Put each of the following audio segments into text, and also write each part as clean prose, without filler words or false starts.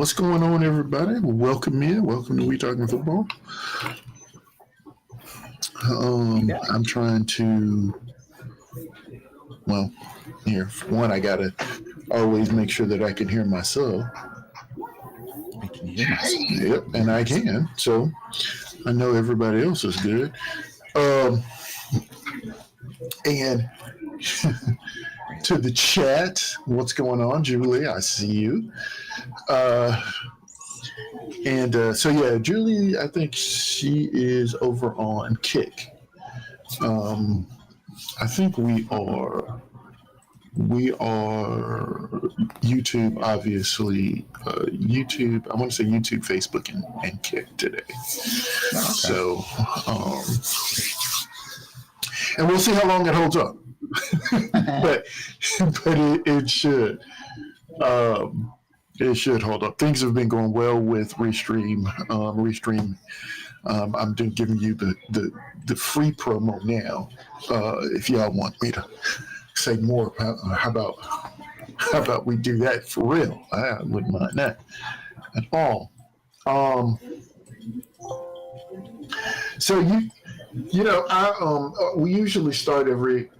What's going on, everybody? Welcome in. Welcome to We Talkin Football. I'm trying to, well, here, for one, I got to always make sure that I can hear myself. I can hear myself. Yep, and I can. So I know everybody else is good. And to the chat, what's going on, Julie? I see you. So yeah, Julie, I think she is over on Kick. I think we are YouTube, obviously. YouTube, I want to say YouTube, Facebook, and Kick today. Okay. So, and we'll see how long it holds up. but it should. It should hold up. Things have been going well with Restream. I'm giving you the free promo now. If y'all want me to say more, how about we do that for real? I wouldn't mind that at all. So we usually start every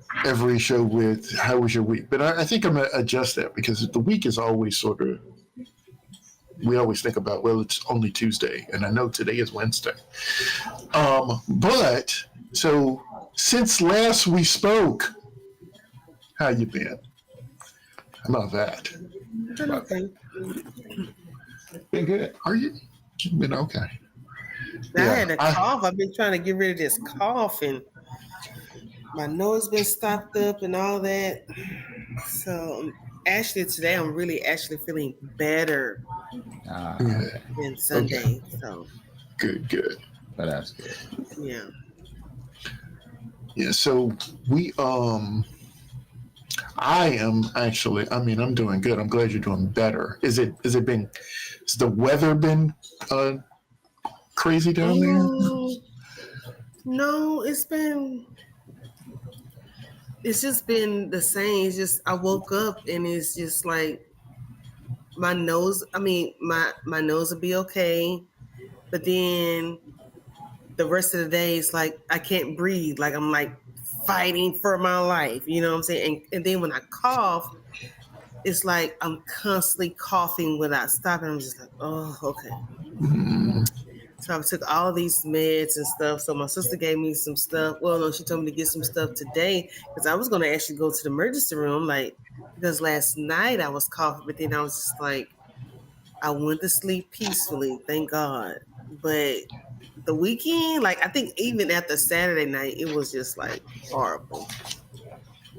show with how was your week, but I think I'm gonna adjust that because the week is always sort of. We always think about, well, it's only Tuesday, and I know today is Wednesday. But so since last we spoke, how you been? How about that? Been okay. Been good. Are you? Been okay. I had a cough. I've been trying to get rid of this cough, and my nose been stopped up and all that. So actually, today I'm really feeling better than Sunday. Okay. So good. But that's good. Yeah. Yeah. So we I am actually. I mean, I'm doing good. I'm glad you're doing better. Has the weather been crazy down there? No, it's just been the same. It's just I woke up and it's just like my nose. I mean, my nose will be okay, but then the rest of the day it's like I can't breathe. Like I'm like fighting for my life. You know what I'm saying? And then when I cough, it's like I'm constantly coughing without stopping. I'm just like, oh, okay. Mm-hmm. So I took all these meds and stuff. So my sister gave me some stuff. Well, no, she told me to get some stuff today because I was going to actually go to the emergency room, because last night I was coughing, but then I was just like, I went to sleep peacefully, thank God. But the weekend, I think even after Saturday night, it was just horrible.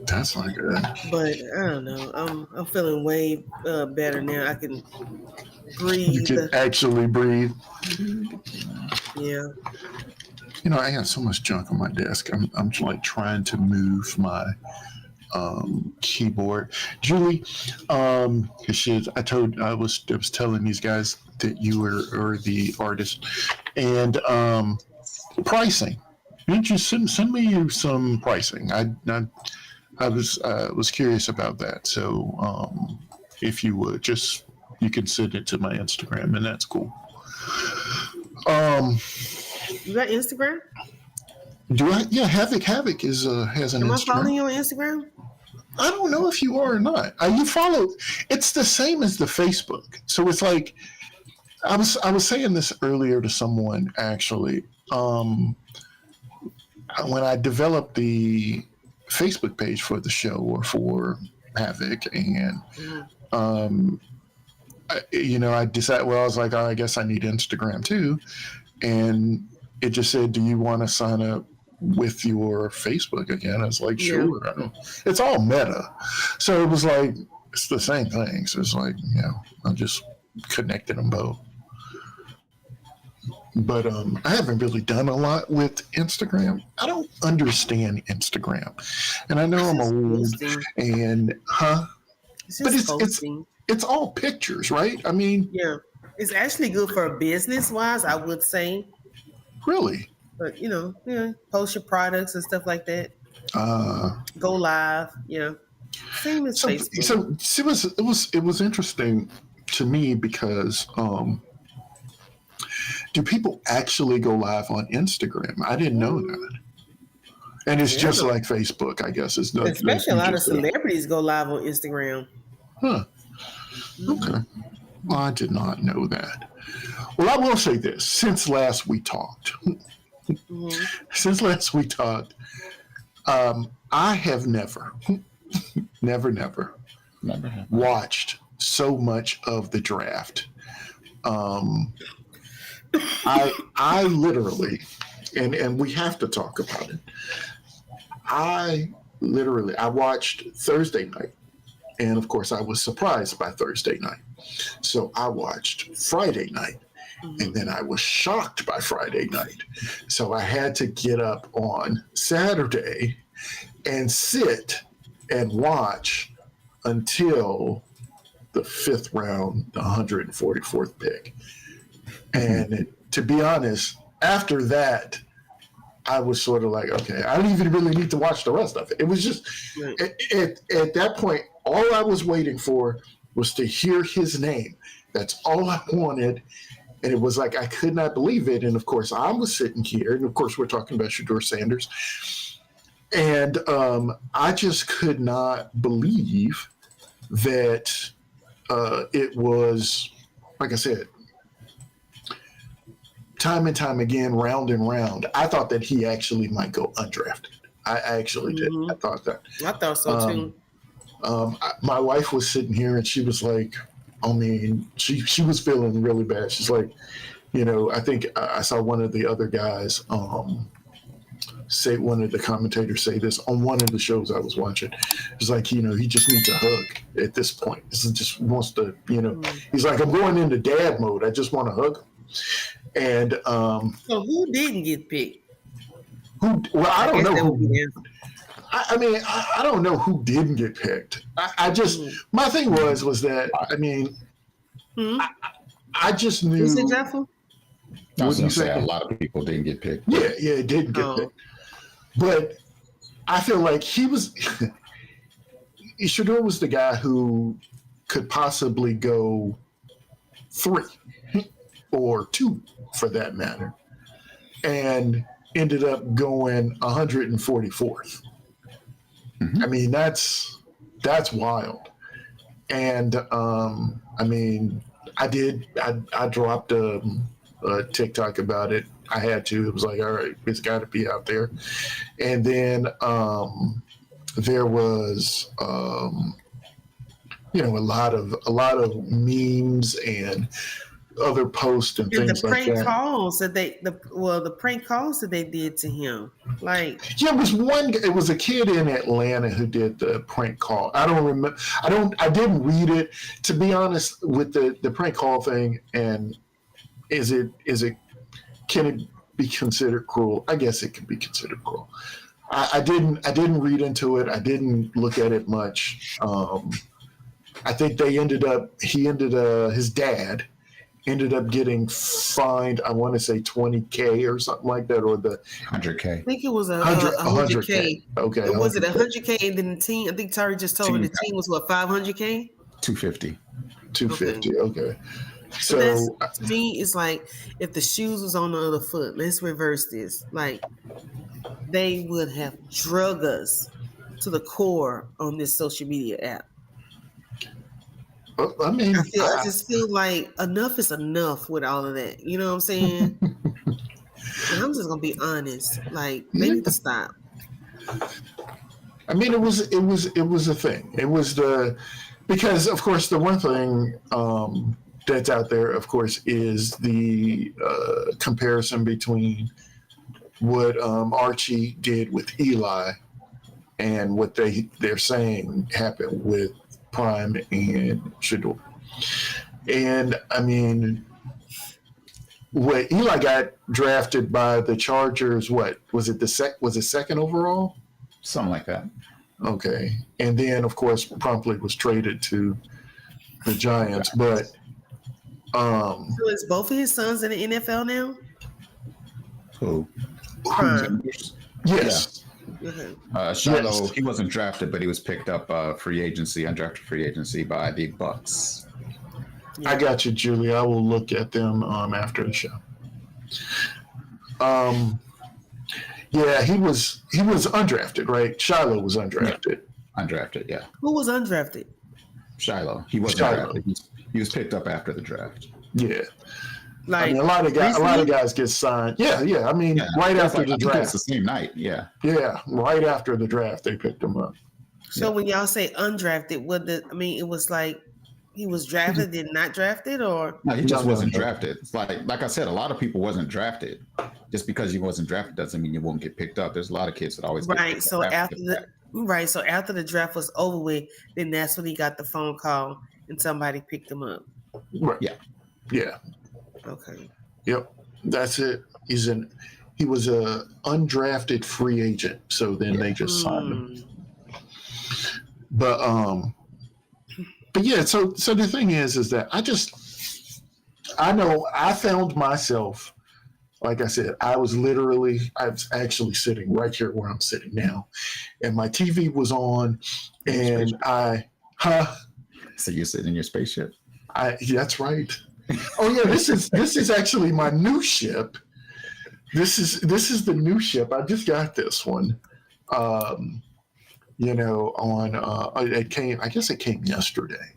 That's not good. But I don't know. I'm feeling way better now. I can breathe. You can actually breathe. Yeah. I got so much junk on my desk. I'm trying to move my keyboard. Julie, I was telling these guys that you were the artist and pricing. Didn't you send me some pricing? I was curious about that. So if you would you can send it to my Instagram, and that's cool. You got Instagram? Do I? Yeah, Havoc has an Instagram. Am I following you on Instagram? I don't know if you are or not. You follow. It's the same as the Facebook. So it's like I was saying this earlier to someone actually. When I developed the Facebook page for the show or for Havoc, and I decided. Well, I was like, I guess I need Instagram too, and it just said, "Do you want to sign up with your Facebook again?" I was like, "Sure." Yeah. It's all Meta, so it was like it's the same thing. So it's like, I just connected them both. But I haven't really done a lot with Instagram. I don't understand Instagram, and I know I'm old. And it's all pictures, right? I mean, yeah, it's actually good for business wise, I would say. Really? But post your products and stuff like that. Go live, same as Facebook. So it was interesting to me because do people actually go live on Instagram? I didn't know that. And it's just like Facebook, I guess. It's not, Especially a lot of just that. celebrities go live on Instagram. Huh. Okay. Well, I did not know that. Well, I will say this. Since last we talked, I have never watched so much of the draft. I literally, and we have to talk about it. I watched Thursday night, and of course I was surprised by Thursday night. So I watched Friday night, and then I was shocked by Friday night. So I had to get up on Saturday and sit and watch until the 5th round, the 144th pick. And to be honest, after that, I was sort of like, okay, I don't even really need to watch the rest of it. It was just, at that point, all I was waiting for was to hear his name. That's all I wanted. And it was like, I could not believe it. And of course, I was sitting here, and of course, we're talking about Shedeur Sanders. And I just could not believe that it was, like I said, time and time again, round and round. I thought that he actually might go undrafted. I actually did. I thought that. I thought so too. My wife was sitting here and she was like, I mean, she was feeling really bad. She's like, I think I saw one of the other guys say, one of the commentators say this on one of the shows I was watching. It's like, he just needs a hug at this point. He just wants to, he's like, I'm going into dad mode. I just want to hug him. And so who didn't get picked? I don't know who. I mean, I don't know who didn't get picked. I just my thing was that I just knew. Is it Jeffel? I was going to say a lot of people didn't get picked. Yeah, it didn't get picked. But I feel like Shedeur was the guy who could possibly go 3 or 2 for that matter, and ended up going 144th. I mean, that's wild. And I mean, I dropped a TikTok about it. I had to. It was like, all right, it's got to be out there. And then there was a lot of memes and other posts and things like that. The prank calls that they did to him, like it was a kid in Atlanta who did the prank call. I don't remember. I didn't read it, to be honest, with the prank call thing. And can it be considered cruel? I guess it can be considered cruel. I didn't read into it. I didn't look at it much. I think his dad ended up getting fined, I want to say $20K or something like that, or the $100K. I think it was $100K. Okay. Was it $100K? And then the team, I think Tari just told me the team was what, $500K? $250. Okay. So to me, it's like, if the shoes was on the other foot, let's reverse this. Like, they would have drug us to the core on this social media app. I mean, I just feel like enough is enough with all of that. You know what I'm saying? And I'm just gonna be honest. Like, they need to stop. I mean, it was a thing. It was because of course the one thing that's out there, of course, is the comparison between what Archie did with Eli and what they're saying happened with Prime and Shedeur. And I mean, what Eli got drafted by the Chargers, what was it? Was it second overall? Something like that. Okay. And then of course promptly was traded to the Giants. But so is both of his sons in the NFL now? Who? Prime. Yes. Shiloh, he wasn't drafted, but he was picked up undrafted free agency by the Bucks. Yeah. I got you, Julie. I will look at them after the show. Yeah, he was undrafted, right? Shiloh was undrafted. Undrafted, yeah. Who was undrafted? Shiloh. He wasn't Shiloh. drafted. He was picked up after the draft. Yeah. Like I mean, a lot of guys get signed. Yeah. I mean, right after the draft. It's the same night. Yeah. Yeah, right after the draft, they picked him up. So when y'all say undrafted, it was like he was drafted, did not drafted, or No, he just wasn't drafted. It's like I said, a lot of people wasn't drafted. Just because you wasn't drafted doesn't mean you won't get picked up. There's a lot of kids that always get right. picked So up after the draft was over with, then that's when he got the phone call and somebody picked him up. Right. Yeah. Okay. Yep. That's it. He was a undrafted free agent, so then they just signed him. But yeah, so the thing is that I know I found myself, like I said, I was actually sitting right here where I'm sitting now, and my TV was on, and So you're sitting in your spaceship? That's right. Oh yeah, this is actually my new ship. This is the new ship. I just got this one. It came. I guess it came yesterday.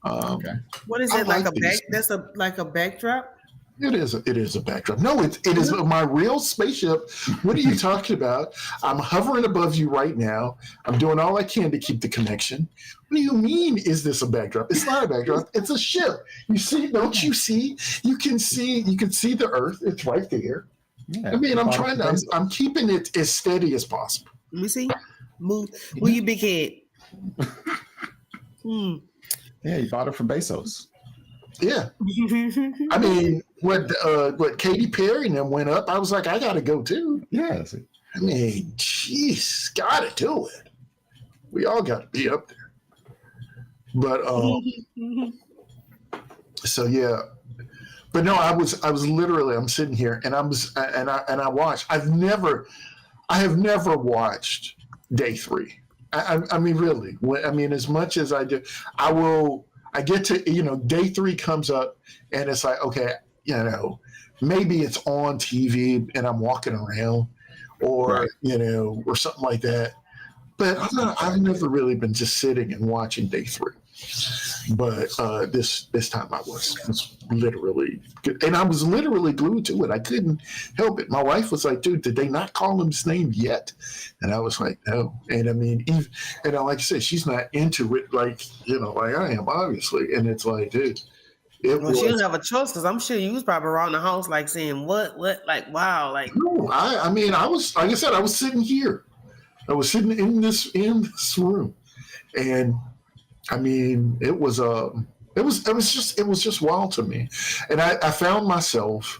Okay. What is it like a back? That's like a backdrop. It is a backdrop. No, it is my real spaceship. What are you talking about? I'm hovering above you right now. I'm doing all I can to keep the connection. What do you mean? Is this a backdrop? It's not a backdrop. It's a ship. You see? Don't you see? You can see the Earth. It's right there. Yeah, I mean, I'm keeping it as steady as possible. Let me see. Move your big head. Yeah, you bought it from Bezos. Yeah. I mean, what Katy Perry and them went up, I was like, I got to go too. Yeah. I mean, jeez, got to do it. We all got to be up there. But so yeah. But no, I was literally, I'm sitting here and I watched. I have never watched day 3. I mean, really. I mean, as much as I do, I get to, day 3 comes up and it's like, okay, maybe it's on TV and I'm walking around or, right. Or something like that. But I've never really been just sitting and watching day 3. But this time I was literally, and I was literally glued to it. I couldn't help it. My wife was like, "Dude, did they not call him his name yet?" And I was like, "No." And I mean, like I said, she's not into it like I am, obviously. And it's like, dude, she didn't have a choice because I'm sure you was probably around the house like saying, "What?" Like, wow, like. No, I mean, I was, like I said, I was sitting here. I was sitting in this room, and. I mean, it was just wild to me, and I found myself,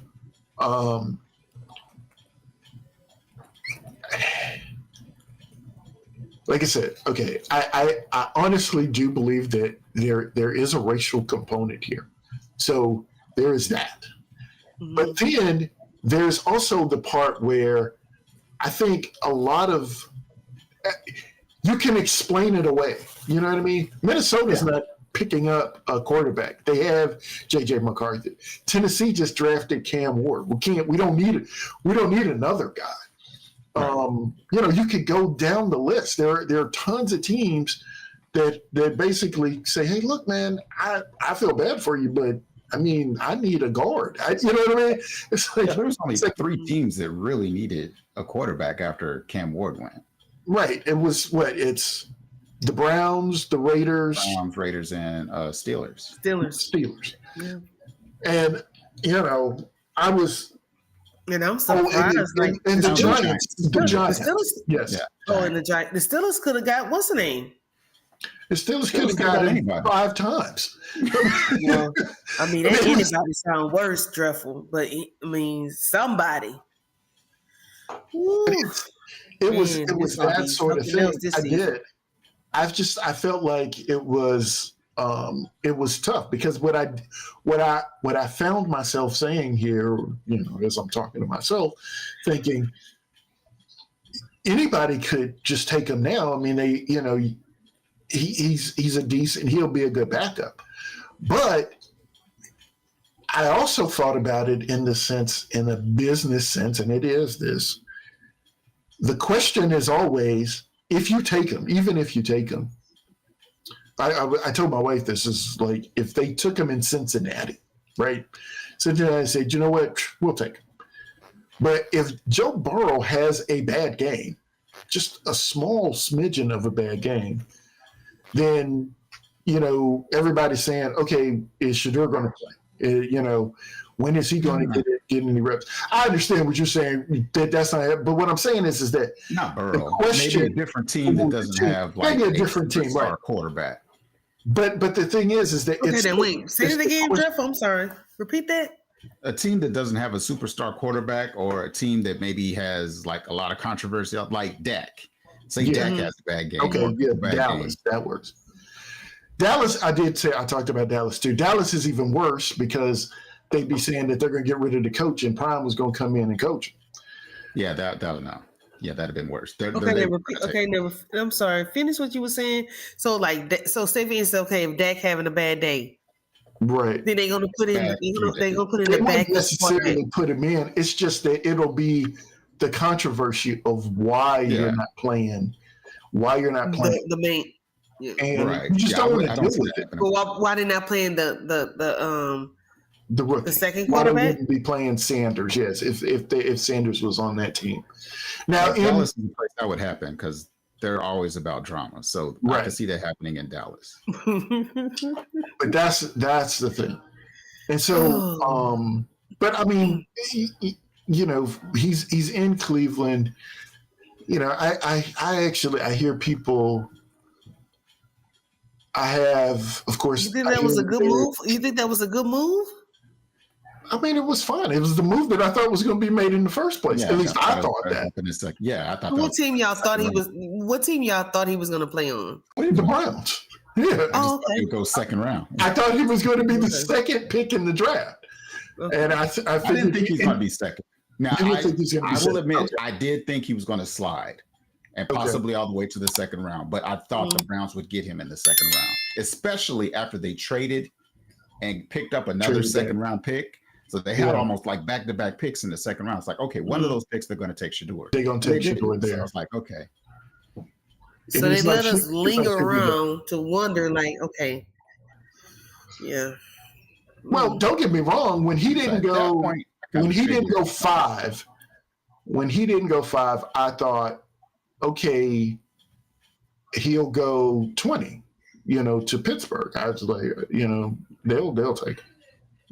like I said, okay, I honestly do believe that there is a racial component here, so there is that, but then there's also the part where I think a lot of you can explain it away. You know what I mean? Minnesota's not picking up a quarterback. They have J.J. McCarthy. Tennessee just drafted Cam Ward. We don't need it. We don't need another guy. Right. You could go down the list. There are tons of teams that basically say, "Hey, look, man, I feel bad for you, but I mean, I need a guard." You know what I mean? It's like there was only 3 teams that really needed a quarterback after Cam Ward went. Right. It was it's the Browns, the Raiders. Raiders, and Steelers. Steelers. Yeah. And, I was. And I'm surprised. And the Giants. The Giants. The Steelers. Yes. Yeah. Oh, and the Giants. The Steelers could have got, what's the name? The Steelers could have got him 5 times. Well, I mean, anybody sound worse, dreadful, but I mean, somebody. It was that sort of thing. I felt like it was tough because what I found myself saying here, as I'm talking to myself, thinking anybody could just take him now. I mean, he's a decent, he'll be a good backup, but I also thought about it in the sense, in a business sense, and it is this. The question is always, if you take him, even if you take him, I told my wife this is like, if they took him in Cincinnati, right? Cincinnati said, you know what, we'll take him. But if Joe Burrow has a bad game, just a small smidgen of a bad game, then, everybody's saying, okay, is Shedeur going to play? When is he going to get any reps? I understand what you're saying. That's not. But what I'm saying is that not Burrow. Maybe a different team that doesn't have like maybe a different team, right? Quarterback. But the thing is that okay. Then wait, say it again, Jeff. I'm sorry. Repeat that. A team that doesn't have a superstar quarterback, or a team that maybe has like a lot of controversy, like Dak. Say Dak has a bad game. Okay, Dallas. That works. Dallas, I talked about Dallas too. Dallas is even worse because they'd be saying that they're going to get rid of the coach and Prime was going to come in and coach. Yeah, that no. Yeah, that'd have been worse. I'm sorry. Finish what you were saying. So say for instance, okay, if Dak having a bad day, right? Then they're going to put in. They're going to put in the back. Necessarily put him in. It's just that it'll be the controversy of why you're not playing. Why you're not playing the main. Yeah. And right. you just don't want to deal with it. Well, why did not playing the rookie? The second quarterback? Why they wouldn't be playing Sanders? Yes, if Sanders was on that team. Now, Dallas is the place that would happen because they're always about drama. So I can see that happening in Dallas. But that's the thing. And so, but I mean, he's in Cleveland. I hear people. I have, of course. You think that was a good move? You think that was a good move? I mean, it was fun. It was the move that I thought was going to be made in the first place. At least I thought that. I thought. What team y'all thought he was? What team y'all thought he was going to play on? The Browns. Yeah. Oh, okay. Go second round. I thought he was going to be the second pick in the draft, and I didn't think he was going to be second. Now I will admit, I did think he was going to slide. And possibly all the way to the second round. But I thought the Browns would get him in the second round, especially after they traded and picked up another second round pick. So they had almost like back-to-back picks in the second round. It's like, okay, one of those picks they're going to take Shedeur. They're going to take Shedeur there. So I was like, okay. So they let us linger around to wonder, like, okay. Yeah. Well, don't get me wrong. When he didn't go 5, I thought, okay, he'll go 20, to Pittsburgh. I was like, they'll take it.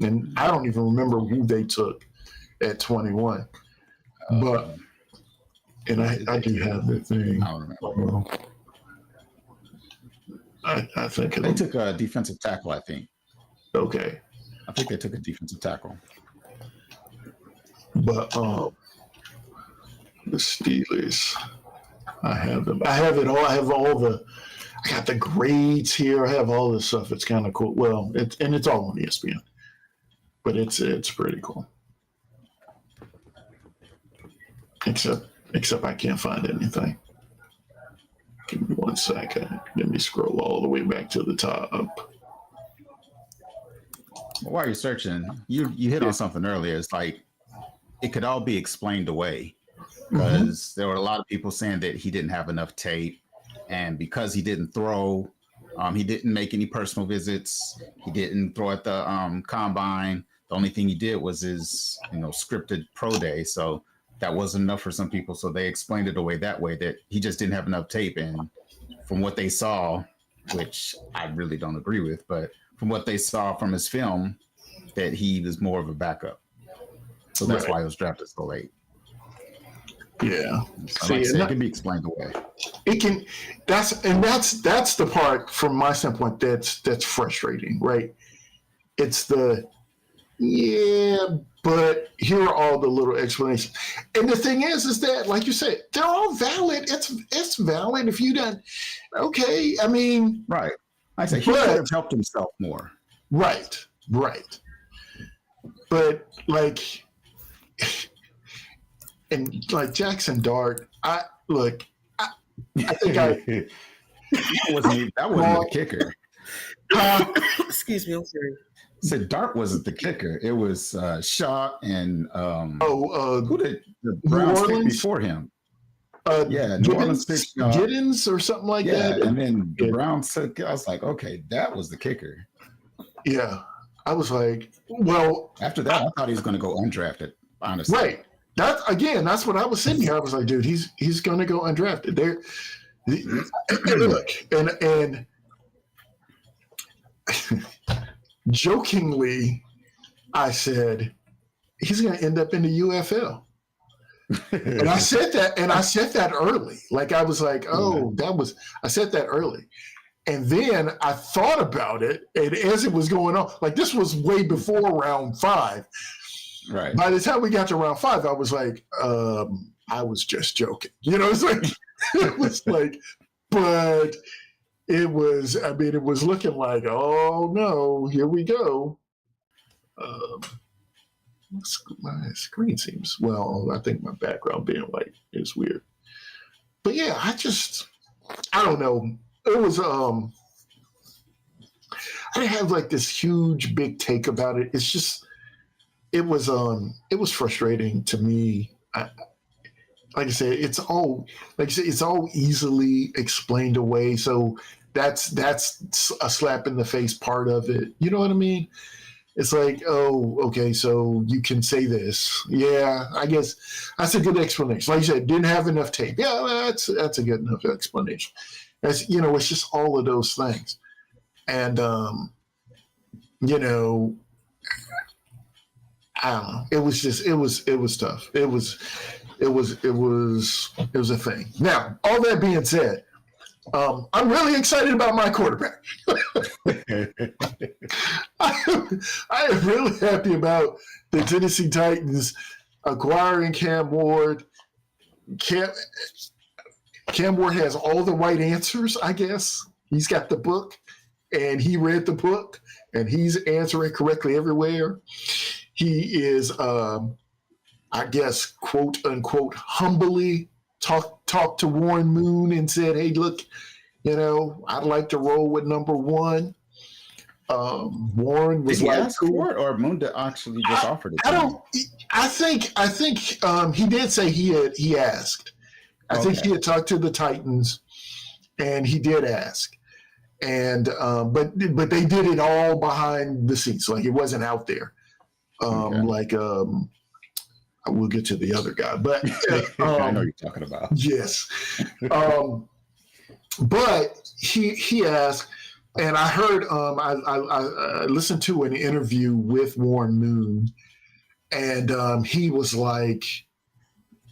And I don't even remember who they took at 21. But, and I do have that thing. I don't remember. I think they took a defensive tackle, I think. Okay. I think they took a defensive tackle. But the Steelers, I have them. I have it all. I got the grades here. I have all this stuff. It's kind of cool. Well, it's all on ESPN, but it's pretty cool. Except I can't find anything. Give me 1 second. Let me scroll all the way back to the top. While you're searching, you hit on something earlier. It's like it could all be explained away because there were a lot of people saying that he didn't have enough tape, and because he didn't throw, he didn't make any personal visits. He didn't throw at the combine. The only thing he did was his scripted pro day. So that wasn't enough for some people. So they explained it away that way, that he just didn't have enough tape. And from what they saw, which I really don't agree with, but from what they saw from his film, that he was more of a backup. So that's why he was drafted so late. Yeah. So like I said, it can be explained away. It can. That's the part from my standpoint that's frustrating, right? It's but here are all the little explanations. And the thing is that, like you said, they're all valid. It's valid if you don't. Okay, I mean, right. I say he could have helped himself more. Right. But and like Jackson Dart, I think that wasn't a kicker. Excuse me, I'm sorry. said Dart wasn't the kicker. It was Shaw and who did the New Browns pick Orleans? before him? New Orleans picked Giddens or something like that. And then the Browns took. I was like, okay, that was the kicker. Yeah, I was like, well. After that, I thought he was going to go undrafted. Honestly, Right. That's what I was sitting here. I was like, dude, he's going to go undrafted. Look, and jokingly, I said he's going to end up in the UFL. And I said that early. Like I was like, I said that early. And then I thought about it, and as it was going on, like this was way before round 5. Right. By the time we got to round 5, I was like, I was just joking. It's like it was like, but it was looking like, oh no, here we go. My screen seems, I think my background being white is weird. But yeah, I don't know. It was I didn't have like this huge big take about it. It's just it was frustrating to me. Like I said, it's all easily explained away. So that's a slap in the face part of it. You know what I mean? It's like, oh, okay, so you can say this. Yeah, I guess that's a good explanation. Like you said, didn't have enough tape. Yeah, that's a good enough explanation. It's just all of those things. And I don't know. It was tough. It was a thing. Now, all that being said, I'm really excited about my quarterback. I am really happy about the Tennessee Titans acquiring Cam Ward. Cam Ward has all the right answers, I guess. He's got the book, and he read the book, and he's answering correctly everywhere. He is, I guess, quote unquote, humbly talked to Warren Moon and said, "Hey, look, I'd like to roll with number 1." Warren was did he like, ask for it, or Moon actually just offered it? I think he did say he asked. I think he had talked to the Titans, and he did ask. And but they did it all behind the scenes, like it wasn't out there. We'll get to the other guy, but I know you're talking about. Yes, but he asked, and I heard I listened to an interview with Warren Moon, and he was like,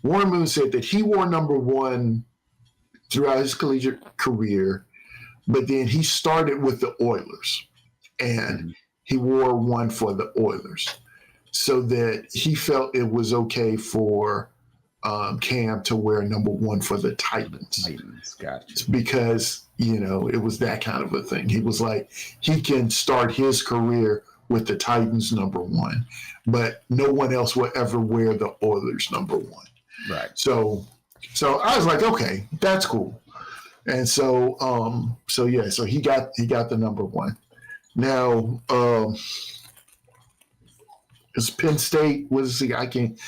Warren Moon said that he wore number 1 throughout his collegiate career, but then he started with the Oilers, and he wore 1 for the Oilers, so that he felt it was okay for Cam to wear number 1 for the Titans. Gotcha. Because, it was that kind of a thing. He was like, he can start his career with the Titans number 1, but no one else will ever wear the Oilers number 1. Right. So I was like, okay, that's cool. And so he got the number 1. Now, it's Penn State. What is he? I can't.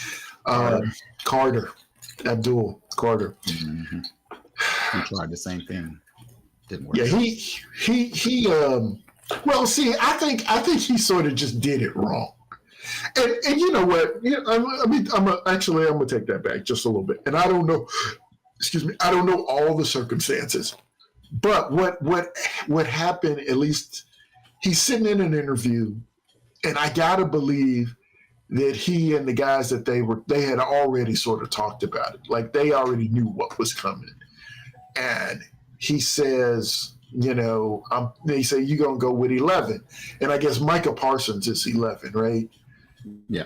Carter. Abdul Carter. Mm-hmm. He tried the same thing. Didn't work. Yeah, he. Well, see, I think he sort of just did it wrong. And you know what? I'm gonna take that back just a little bit. And I don't know. Excuse me. I don't know all the circumstances, but what happened? At least he's sitting in an interview, and I gotta believe that he and the guys that they had already sort of talked about it. Like they already knew what was coming. And he says, they say, you're going to go with 11. And I guess Micah Parsons is 11, right? Yeah.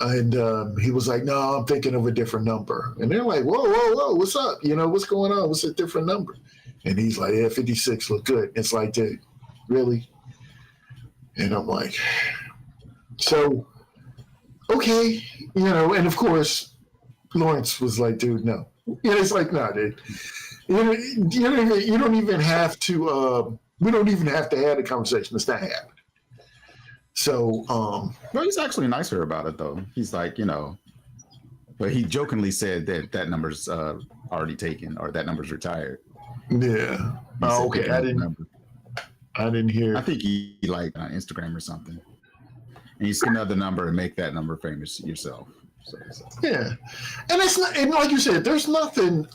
And he was like, no, I'm thinking of a different number. And they're like, whoa, what's up? What's going on? What's a different number? And he's like, yeah, 56 look good. It's like, dude, really? And I'm like, so, okay, and of course, Lawrence was like, dude, no. It's like, no, dude. You don't even have to, we don't even have to have a conversation. It's not happening. So, Well, he's actually nicer about it though. He's like, but he jokingly said that number's already taken or that number's retired. yeah. He said Okay. pick another number. I didn't hear. I think he like on Instagram or something. And you see another number and make that number famous yourself. So. Yeah, and it's not, and like you said, there's nothing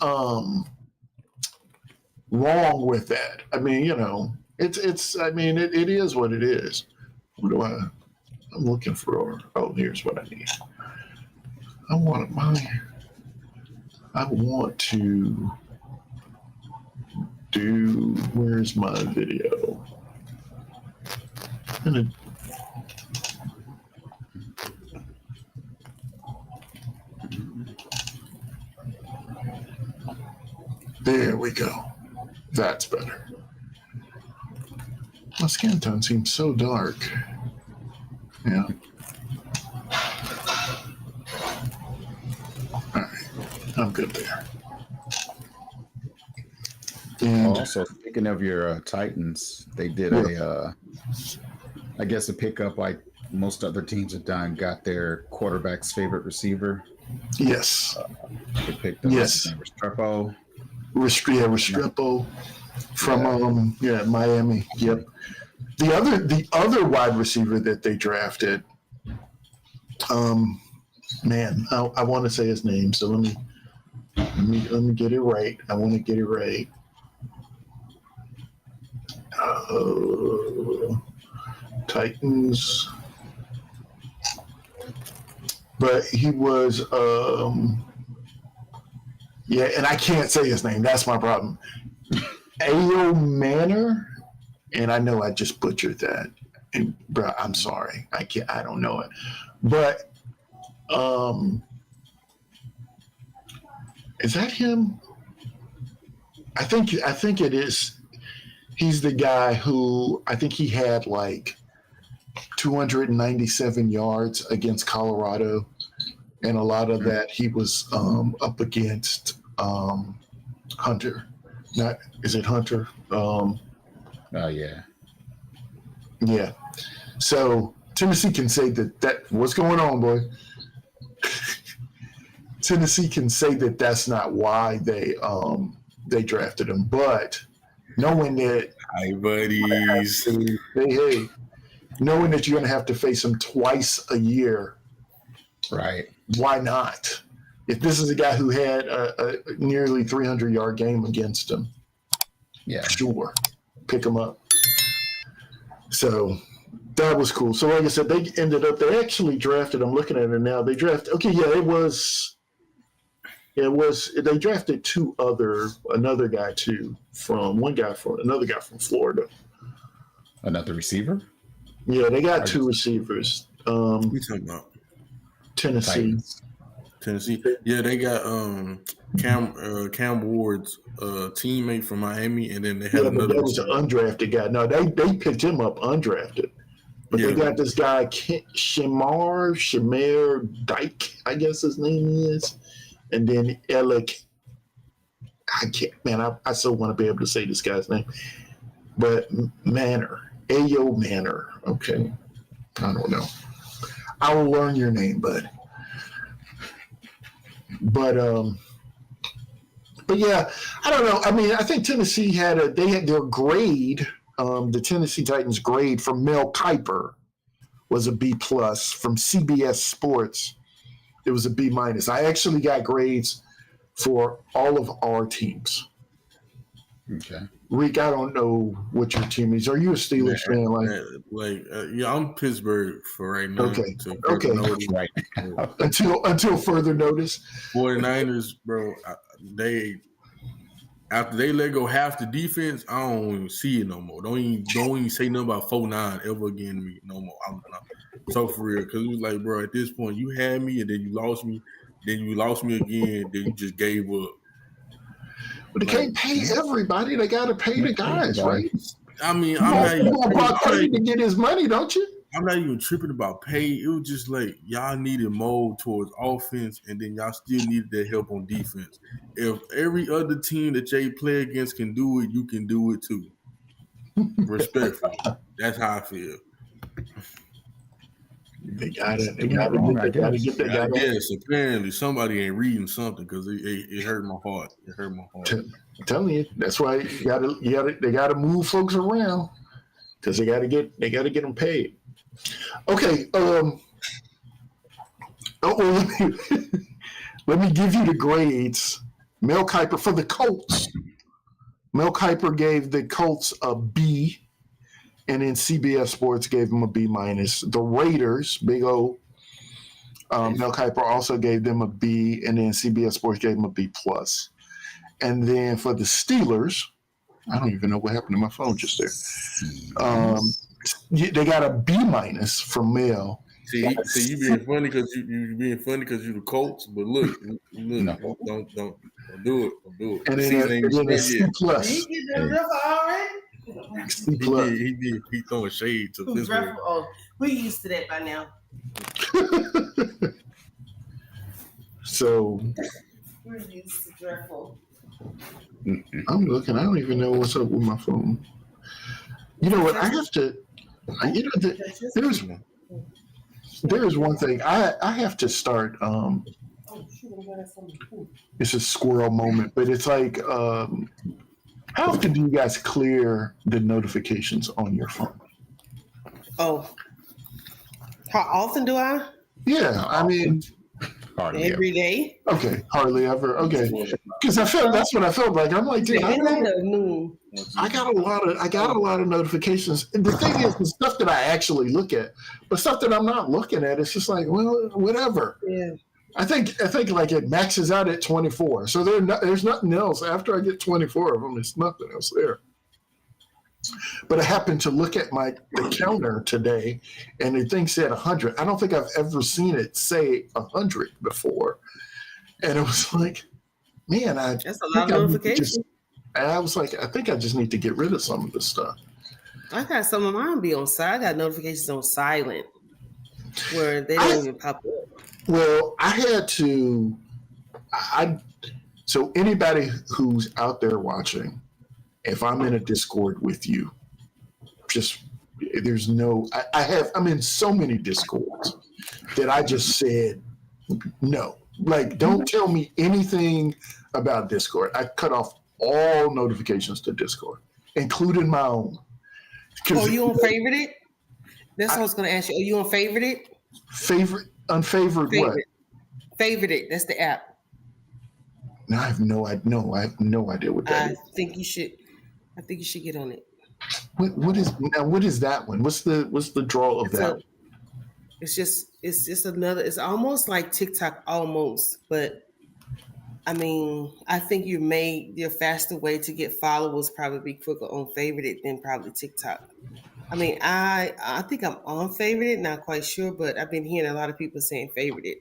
wrong with that. I mean, it's. I mean, it is what it is. What do I'm looking for. Oh, here's what I need. I want to do. Where's my video? There we go. That's better. My skin tone seems so dark. Yeah. All right. I'm good there. And also, speaking of your Titans, they did I guess a pickup like most other teams have done, got their quarterback's favorite receiver. Yes. They picked up his name was Restrepo. Restrepo from Miami. Yep. The other wide receiver that they drafted, man, I want to say his name, so let me get it right. I want to get it right. Titans, but he was and I can't say his name. That's my problem. Ayo Manor, and I know I just butchered that. And bro, I'm sorry. I don't know it. But is that him? I think it is. He's the guy who I think he had like 297 yards against Colorado. And a lot of that he was up against Hunter. Is it Hunter? Yeah. Yeah. So Tennessee can say that what's going on, boy? Tennessee can say that that's not why they drafted him, but knowing that, hi buddies, hey, knowing that you're going to have to face him twice a year, right? Why not? If this is a guy who had a nearly 300-yard game against him, sure, pick him up. So that was cool. So like I said, they actually drafted, I'm looking at it now, they drafted, they drafted another guy too, another guy from Florida. Another receiver? Yeah, they got two receivers. We talking about Tennessee. Tennessee. Yeah, they got Cam Ward's teammate from Miami, and then they had another. But that was an undrafted guy. No, they picked him up undrafted. But they got this guy Shamar Dyke, I guess his name is, and then Alec. I can't, man. I still want to be able to say this guy's name, but Ayo Manor. Okay, I don't know. I will learn your name, bud. But yeah, I don't know. I mean, I think Tennessee had their grade. The Tennessee Titans grade from Mel Kiper was a B plus. From CBS Sports, it was a B minus. I actually got grades for all of our teams. Okay. Rick, I don't know what your team is. Are you a Steelers fan? I'm Pittsburgh for right now. Okay. Right. Until further notice. 49ers, bro, after they let go half the defense, I don't even see it no more. Don't even say nothing about 4-9 ever again to me no more. I'm so for real, because it was like, bro, at this point, you had me and then you lost me, then you lost me again, then you just gave up. But they can't pay everybody. They got to pay the guys, right? I mean, you want Brock Purdy to get his money, don't you? I'm not even tripping about pay. It was just like y'all needed mold towards offense, and then y'all still needed their help on defense. If every other team that they play against can do it, you can do it too. Respectfully. That's how I feel. They gotta get I that. guess apparently somebody ain't reading something because it hurt my heart. It hurt my heart. I'm telling you, that's why they gotta move folks around because they gotta get them paid. Okay. Let me give you the grades. Mel Kiper for the Colts. Mel Kiper gave the Colts a B, and then CBS Sports gave them a B minus. The Raiders, Big O, Mel Kiper also gave them a B, and then CBS Sports gave them a B plus. And then for the Steelers, I don't even know what happened to my phone just there. They got a B minus from Mel. See, you being funny because you being funny because you the Colts, but look, no. don't do it, don't do it. And then a C plus. Did he get the river already? C plus. He throwing shade to this one. Oh, we're used to that by now. So We're used to dreadful. I'm looking. I don't even know what's up with my phone. You know what? I have to. There's one thing I have to start. It's a squirrel moment, but it's like, how often do you guys clear the notifications on your phone? Oh, how often do I? Yeah, I mean, Hardly Every day. okay, hardly ever. Okay, because that's what I felt like. I'm like, dude, Midnight or noon? I got a lot of notifications. And the thing is, the stuff that I actually look at, but stuff that I'm not looking at, it's just like, well, whatever. Yeah. I think like it maxes out at 24. So there's nothing else after I get 24 of them. There's nothing else there. But I happened to look at the counter today, and the thing said 100. I don't think I've ever seen it say 100 before, and it was like, man, That's a lot of notifications. I was like, I think I just need to get rid of some of this stuff. I got some of mine be on silent. I got notifications on silent where they don't even pop up. Well, I had to. So anybody who's out there watching, if I'm in a Discord with you, there's no. I'm in so many Discords that I just said no. Like, don't tell me anything about Discord. I cut off all notifications to Discord, including my own. Oh, you on favorite it? That's what I was going to ask you. Are you on favorite it? Unfavored what? Favorite it. That's the app. No, I have no idea what that is. I think you should get on it. What is that one? What's the draw of that? It's just another. It's almost like TikTok, almost, but I mean, I think your faster way to get followers probably be quicker on favorite it than probably TikTok. I mean, I think I'm on favorite it, not quite sure, but I've been hearing a lot of people saying favorite it.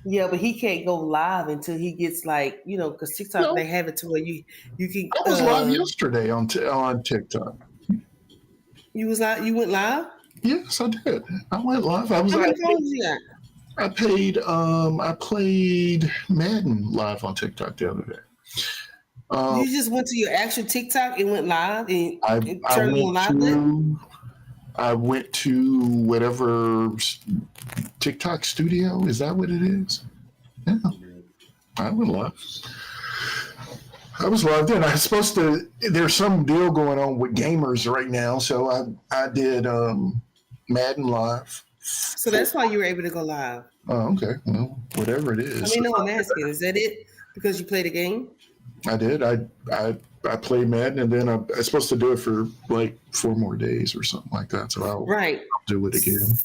Yeah, but he can't go live until he gets because TikTok they have it to where you can. I was live yesterday on TikTok. You was live. You went live? Yes, I did. I went live. I was. How many phones you got? I played Madden live on TikTok the other day. You just went to your actual TikTok and went live and turned on live. I went to whatever TikTok studio. Is that what it is? Yeah, I went live. I was live then. I was supposed to. There's some deal going on with gamers right now, so I did Madden live. So that's why you were able to go live. Oh, okay. Well, whatever it is. I mean, no, I'm asking. Is that it? Because you played a game? I did. I played Madden, and then I was supposed to do it for like 4 more days or something like that. So I'll do it again.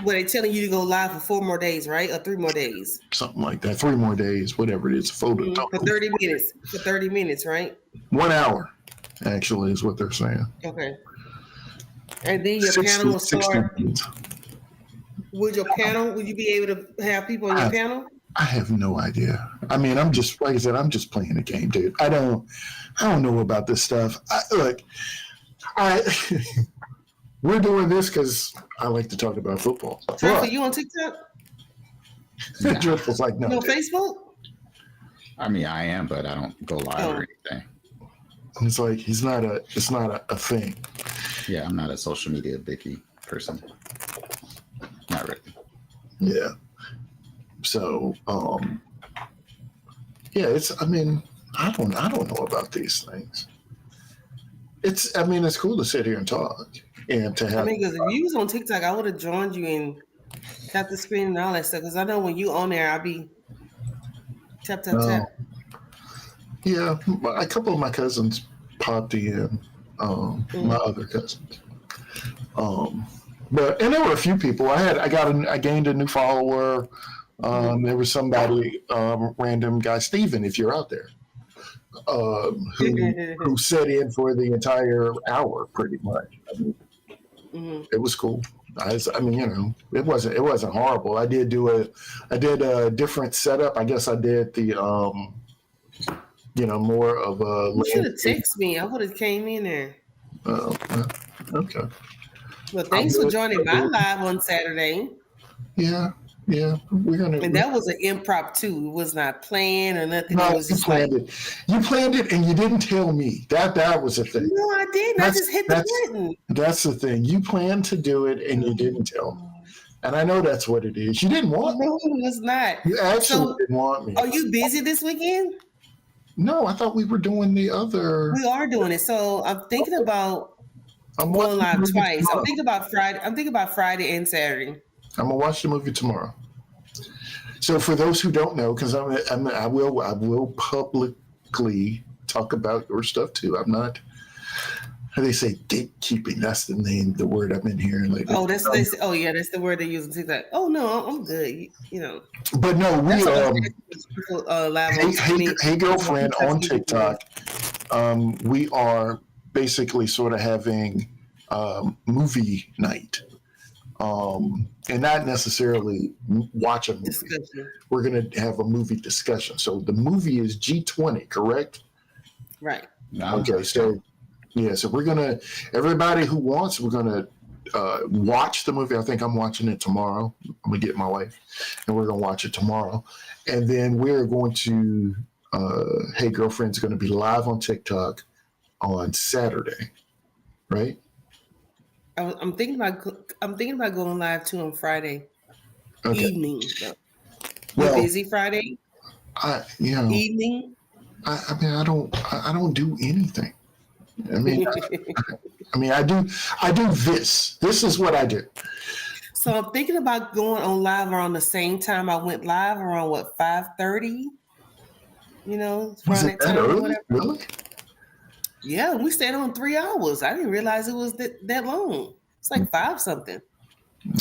Were they telling you to go live for 4 more days, right? Or 3 more days? Something like that. 3 more days, whatever it is. For 30 minutes. For 30 minutes, right? 1 hour, actually, is what they're saying. Okay. And then your panel will start. Would you be able to have people on your panel? I have no idea. I mean, I'm just, like I said, I'm just playing a game, dude. I don't know about this stuff. We're doing this because I like to talk about football. Are you on TikTok? Dreadful's like, no. No Facebook? I mean, I am, but I don't go live or anything. It's like it's not a thing. Yeah, I'm not a social media biggie person. Not really. Yeah. So yeah, I mean, I don't know about these things. It's cool to sit here and talk and to I have mean, because if you was on TikTok, I would have joined you and tap the screen and all that stuff. Because I know when you on there, I'll be tap tap uh, tap. yeah, a couple of my cousins popped in, my other cousins. But there were a few people. I gained a new follower. There was somebody, random guy, Steven, if you're out there, who sat in for the entire hour, pretty much. I mean, it was cool. I mean, it wasn't horrible. I did a different setup. I guess I did the, more of a. You should have texted me. I would have came in there. Okay. Well, thanks for joining my live on Saturday. Yeah, we're gonna. And that was an impromptu. It was not planned or nothing. No, It was you just planned it. You planned it, and you didn't tell me. That was the thing. No, I didn't. I just hit the button. That's the thing. You planned to do it, and you didn't tell me. And I know that's what it is. You didn't want me. No, it was not. You actually didn't want me. Are you busy this weekend? No, I thought we were doing the other. We are doing it. So I'm thinking about going live twice. I'm thinking about Friday and Saturday. I'm gonna watch the movie tomorrow. So for those who don't know, because I will publicly talk about your stuff too. I'm not. How they say gatekeeping? That's the word I'm in here. Like, that's the word they use on TikTok. Oh no, I'm good. But no, we hey girlfriend on TikTok. We are basically sort of having movie night. And not necessarily watch a movie. Discussion. We're going to have a movie discussion. So the movie is G20, correct? Right. Okay. So we're going to, everybody who wants, we're going to watch the movie. I think I'm watching it tomorrow. I'm going to get my wife and we're going to watch it tomorrow. And then we're going to, Hey Girlfriend's going to be live on TikTok on Saturday, right? I'm thinking about going live too on Friday evening. Well, busy Friday. Evening. I mean, I don't do anything. I mean, I do this. This is what I do. So I'm thinking about going on live around the same time I went live around 5:30. Around that time or whatever. Really? Yeah, we stayed on 3 hours. I didn't realize it was that long. It's like 5 something.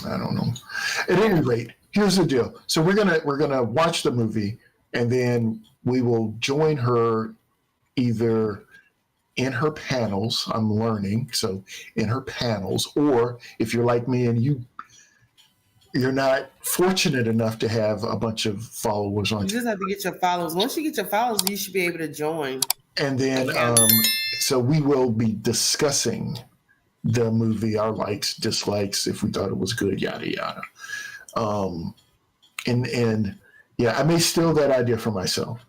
I don't know. At any rate, here's the deal. So we're gonna watch the movie, and then we will join her either in her panels. I'm learning, so in her panels, or if you're like me and you're not fortunate enough to have a bunch of followers on. You just have to get your followers. Once you get your followers, you should be able to join. And then, so we will be discussing the movie, our likes, dislikes, if we thought it was good, yada yada. And yeah, I may steal that idea for myself.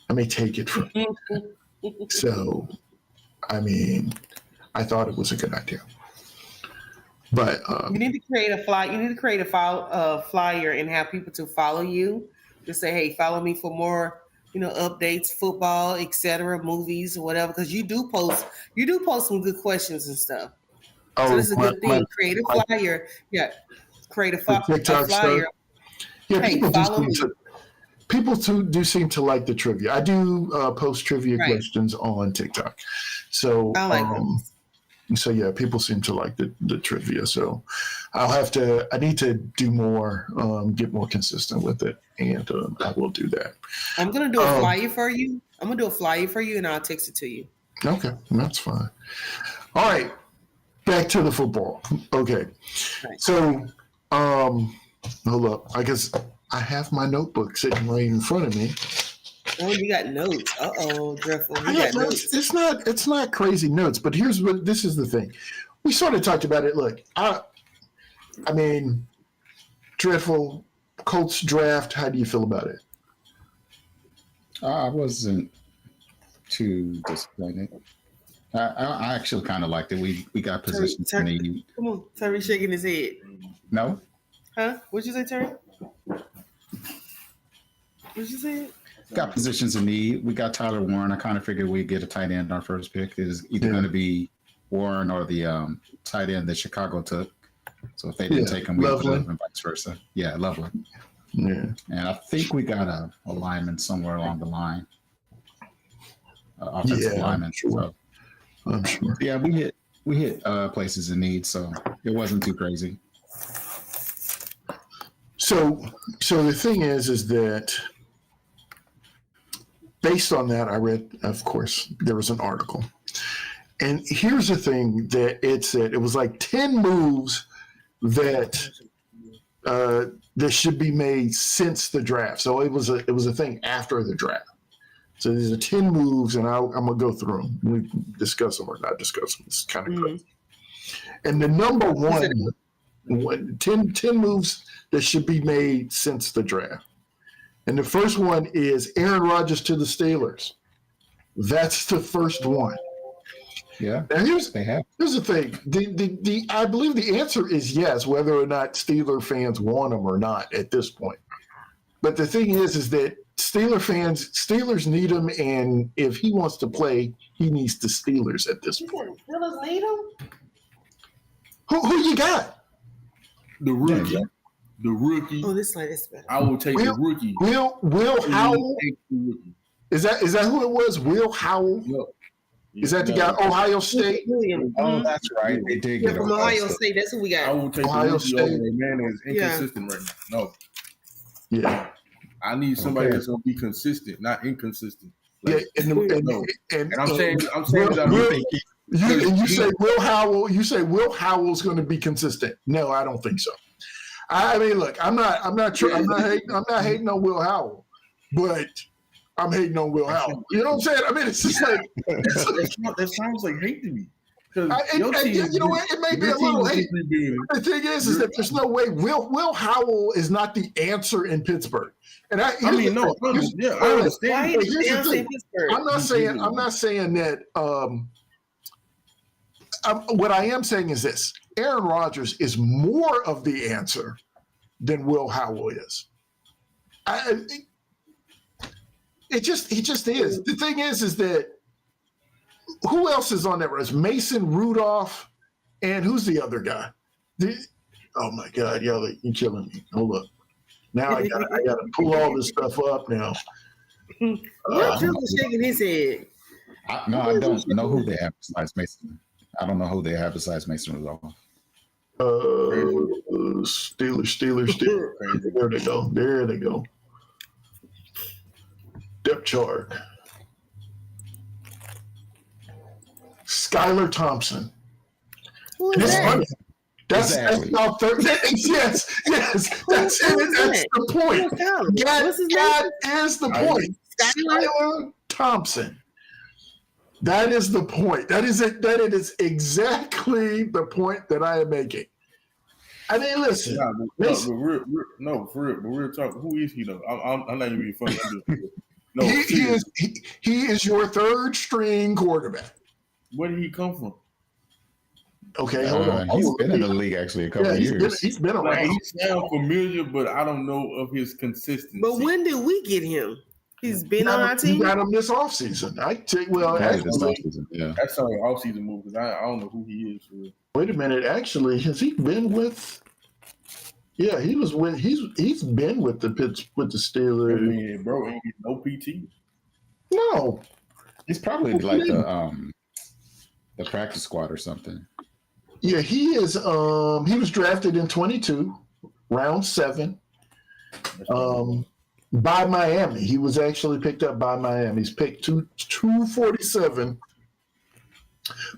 I may take it from. So, I mean, I thought it was a good idea. But you need to create a flyer. You need to create a flyer and have people to follow you. Just say, "Hey, follow me for more." Updates, football, etc., movies, or whatever. Because you do post some good questions and stuff. So this is a good thing. Create a flyer. Yeah, create a flyer. Stuff. Yeah, hey, people do seem to like the trivia. I do post trivia questions on TikTok. So I like those. So yeah, people seem to like the trivia. So I need to do more, get more consistent with it, and I will do that. I'm gonna do a flyer for you. And I'll text it to you. Okay, that's fine. All right, back to the football. Okay, right. So hold up. I guess I have my notebook sitting right in front of me. Oh, you got notes. Dreadful. You got notes. It's not crazy notes, but this is the thing. We sort of talked about it. Look, I mean, Dreadful, Colts draft. How do you feel about it? I wasn't too disappointed. I actually kind of liked it. We got positions in need. Come on, Terry shaking his head. No, Huh? What'd you say, Terry? What'd you say? got positions in need. We got Tyler Warren. I kind of figured we'd get a tight end in our first pick. It is either going to be Warren or the tight end that Chicago took. So if they didn't take him, we would have, and vice versa. Yeah, lovely. Yeah. And I think we got a lineman somewhere along the line. Offensive lineman. Sure. So, I'm sure. yeah, we hit places in need, so it wasn't too crazy. So the thing is that based on that, I read, of course, there was an article. And here's the thing that it said. It was like 10 moves that that should be made since the draft. So it was a thing after the draft. So these are 10 moves, and I'm going to go through them. We discuss them or not discuss them. It's kind of crazy. And the number one, 10 moves that should be made since the draft. And the first one is Aaron Rodgers to the Steelers. That's the first one. Yeah. Now here's They have. the thing. The I believe the answer is yes, whether or not Steeler fans want him or not at this point. But the thing is that Steelers need him, and if he wants to play, he needs the Steelers at this point. Steelers need him? Who you got? The rookie. Yeah. The rookie. Oh, this better. I will take the rookie. Will Howell? Is that who it was? Will Howell? No. Is that the guy? Ohio State? Oh, that's right. They did get from Ohio State. That's who we got. I will take Ohio the rookie over a man that is inconsistent right now. No. Yeah. I need somebody that's going to be consistent, not inconsistent. Like, and I'm saying you say Will Howell. You say Will Howell's going to be consistent. No, I don't think so. I mean, look, I'm not hating on Will Howell, but I'm hating on Will Howell. You know what I'm saying? I mean, it's just like that sounds like hate to me. You know what? It may be a little hate. The thing is that there's no way Will Howell is not the answer in Pittsburgh. And I understand. I'm not saying that. What I am saying is this: Aaron Rodgers is more of the answer than Will Howell is. He just is. The thing is that who else is on that list? Mason Rudolph, and who's the other guy? Oh my God, y'all, you're killing me. Hold up. Now I gotta pull all this stuff up now. Jill's shaking his head. I don't know who they have besides Mason. I don't know who they have besides Mason Rudolph. Steelers. There they go. Depth chart. Skylar Thompson. Who is that? That's about 30. Yes. That's it. That's the point. That is the point. Skylar Thompson. That is the point. That is it. That it is exactly the point that I am making. I mean, listen. For real talk. Who is he though? I'm not even being funny. No, he is your third string quarterback. Where did he come from? Okay, hold on. He's been in the league actually a couple of years. He's been around. He sounds familiar, but I don't know of his consistency. But when did we get him? He's been on our team. We got him this offseason. That's our offseason move because I don't know who he is. Wait a minute. Actually, has he been with? Yeah, he was with. He's been with the Steelers. I mean, bro, ain't no PT. No, he's probably like the practice squad or something. Yeah, he is. He was drafted in 22, round 7. By Miami. He was actually picked up by Miami. He's picked 247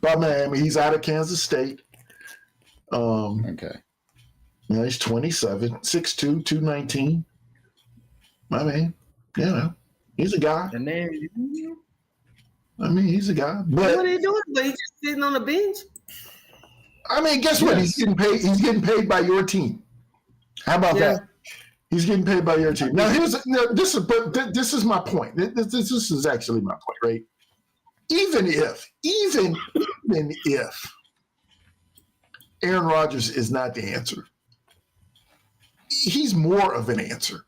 by Miami. He's out of Kansas State. Okay. Yeah, he's 27, 6'2", 219. I mean, he's a guy. And then, he's a guy. But what are you doing? But he's just sitting on the bench. I mean, guess what? He's getting paid. He's getting paid by your team. How about that? He's getting paid by your team. Now, this is my point. This is actually my point, right? even if Aaron Rodgers is not the answer, he's more of an answer.